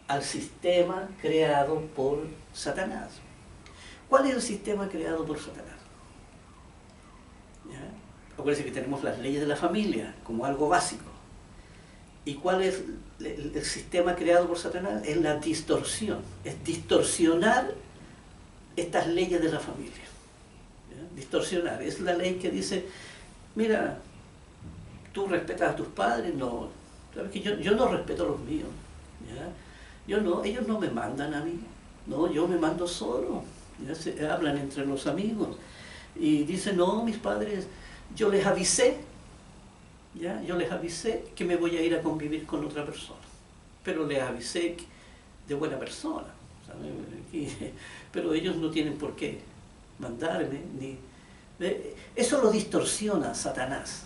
al sistema creado por Satanás. ¿Cuál es el sistema creado por Satanás? ¿Ya? Acuérdense que tenemos las leyes de la familia como algo básico. ¿Y cuál es el sistema creado por Satanás? Es la distorsión, es distorsionar estas leyes de la familia. ¿Ya? Distorsionar, es la ley que dice, mira, tú respetas a tus padres, no, sabes que yo no respeto a los míos, ¿ya? Ellos no me mandan a mí, no, yo me mando solo, ¿ya? Se hablan entre los amigos y dicen, no, mis padres, yo les avisé, ¿ya? Yo les avisé que me voy a ir a convivir con otra persona, pero les avisé de buena persona, ¿sabes? Pero ellos no tienen por qué mandarme, eso lo distorsiona Satanás.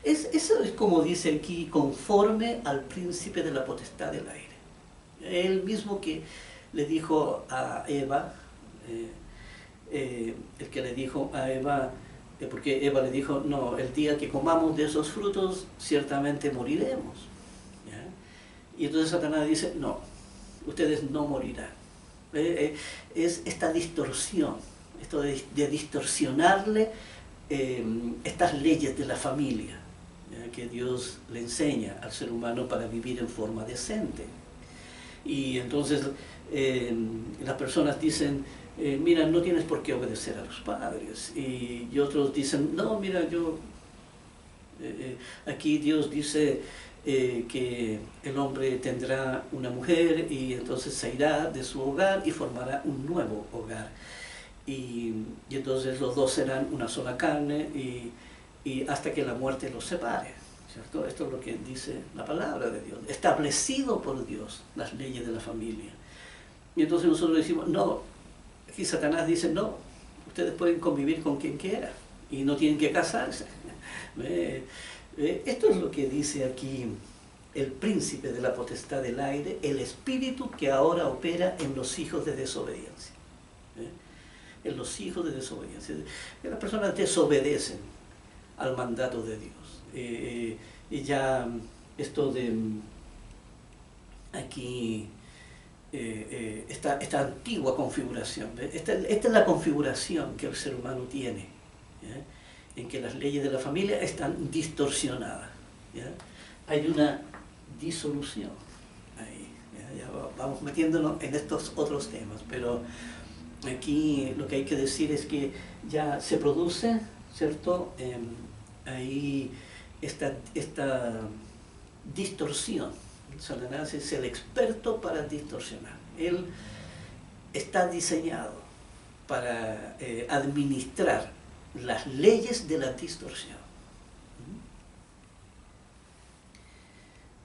Eso es como dice aquí, conforme al príncipe de la potestad del aire. Él mismo que le dijo a Eva, el que le dijo a Eva, porque Eva le dijo, no, el día que comamos de esos frutos, ciertamente moriremos. ¿Ya? Y entonces Satanás dice, no, ustedes no morirán. Es esta distorsión, esto de distorsionarle estas leyes de la familia, ¿ya? Que Dios le enseña al ser humano para vivir en forma decente. Y entonces las personas dicen, mira, no tienes por qué obedecer a los padres. Y otros dicen, no, mira, aquí Dios dice que el hombre tendrá una mujer y entonces se irá de su hogar y formará un nuevo hogar. Y entonces los dos serán una sola carne y hasta que la muerte los separe, ¿cierto? Esto es lo que dice la palabra de Dios, establecido por Dios, las leyes de la familia. Y entonces nosotros decimos, no, aquí Satanás dice, no, ustedes pueden convivir con quien quiera y no tienen que casarse. Esto es lo que dice aquí el príncipe de la potestad del aire, el espíritu que ahora opera en los hijos de desobediencia. En los hijos de desobediencia. Las personas desobedecen al mandato de Dios. Y ya esto de aquí, esta antigua configuración, esta es la configuración que el ser humano tiene, ¿ya? En que las leyes de la familia están distorsionadas, ¿ya? Hay una disolución ahí, ¿ya? Ya vamos metiéndonos en estos otros temas, pero aquí lo que hay que decir es que ya se produce, ¿cierto? Ahí esta distorsión. Satanás es el experto para distorsionar. Él está diseñado para administrar las leyes de la distorsión.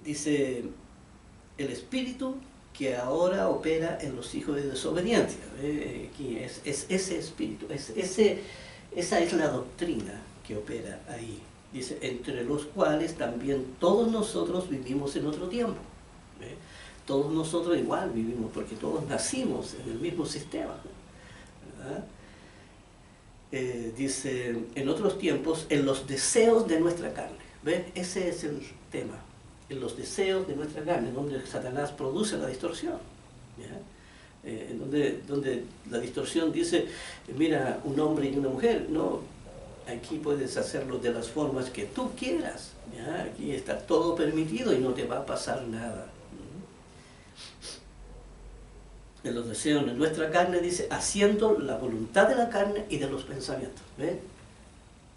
Dice el espíritu que ahora opera en los hijos de desobediencia. Aquí es ese espíritu, esa es la doctrina que opera ahí. Dice, entre los cuales también todos nosotros vivimos en otro tiempo. Todos nosotros igual vivimos, porque todos nacimos en el mismo sistema, ¿verdad? Dice, en otros tiempos, en los deseos de nuestra carne. ¿Ven? Ese es el tema. En los deseos de nuestra carne, donde Satanás produce la distorsión, ¿ya? Donde la distorsión dice, mira, un hombre y una mujer, no, aquí puedes hacerlo de las formas que tú quieras, ¿ya? Aquí está todo permitido y no te va a pasar nada. En los deseos de nuestra carne dice, haciendo la voluntad de la carne y de los pensamientos, ¿ven?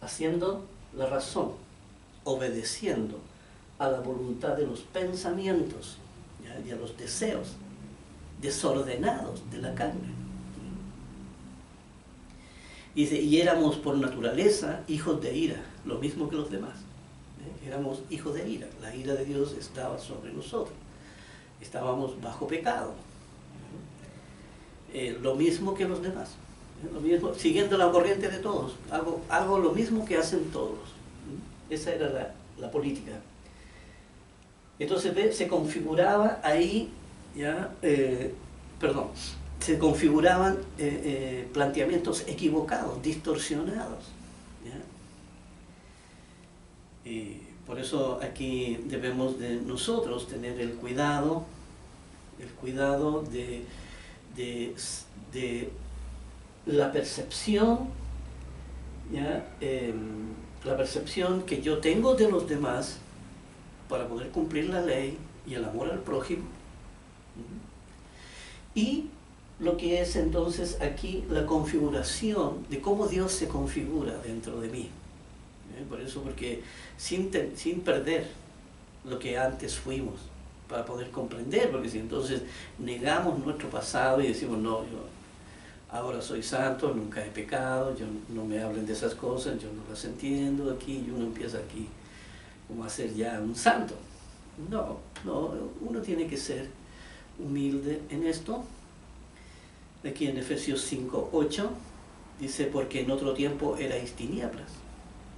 Haciendo la razón, obedeciendo a la voluntad de los pensamientos, ¿ya? Y a los deseos desordenados de la carne. Dice, y éramos por naturaleza hijos de ira, lo mismo que los demás. Éramos hijos de ira, la ira de Dios estaba sobre nosotros, estábamos bajo pecado, lo mismo que los demás, lo mismo, siguiendo la corriente de todos, hago lo mismo que hacen todos. Esa era la política. Entonces se configuraba ahí, ya, se configuraban planteamientos equivocados, distorsionados, ¿ya? Y por eso aquí debemos de nosotros tener el cuidado de la percepción, ¿ya? La percepción que yo tengo de los demás para poder cumplir la ley y el amor al prójimo. Y lo que es entonces aquí la configuración de cómo Dios se configura dentro de mí. Por eso, porque sin perder lo que antes fuimos, para poder comprender, porque si entonces negamos nuestro pasado y decimos, no, yo ahora soy santo, nunca he pecado, yo no me hablen de esas cosas, yo no las entiendo aquí, y uno empieza aquí como a ser ya un santo. No, uno tiene que ser humilde en esto. Aquí en Efesios 5:8 dice, porque en otro tiempo erais tinieblas,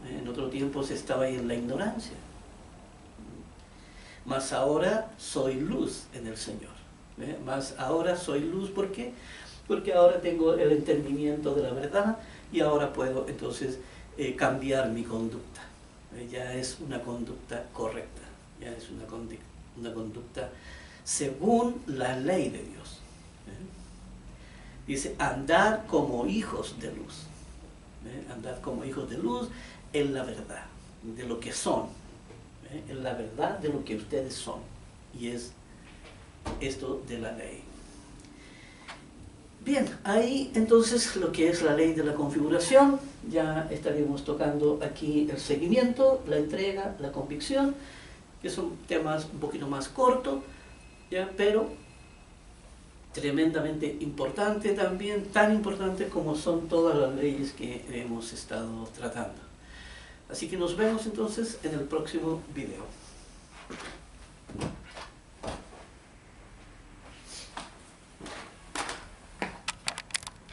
en otro tiempo se estaba ahí en la ignorancia, mas ahora soy luz en el Señor. Mas ahora soy luz, ¿por qué? Porque ahora tengo el entendimiento de la verdad y ahora puedo entonces cambiar mi conducta. Ya es una conducta correcta, ya es una conducta según la ley de Dios. Dice, andar como hijos de luz. Andar como hijos de luz en la verdad, de lo que son. En la verdad de lo que ustedes son. Y es esto de la ley. Bien, ahí entonces lo que es la ley de la configuración, ya estaríamos tocando aquí el seguimiento, la entrega, la convicción, que son temas un poquito más cortos, ¿ya? Pero tremendamente importante también, tan importante como son todas las leyes que hemos estado tratando. Así que nos vemos entonces en el próximo video.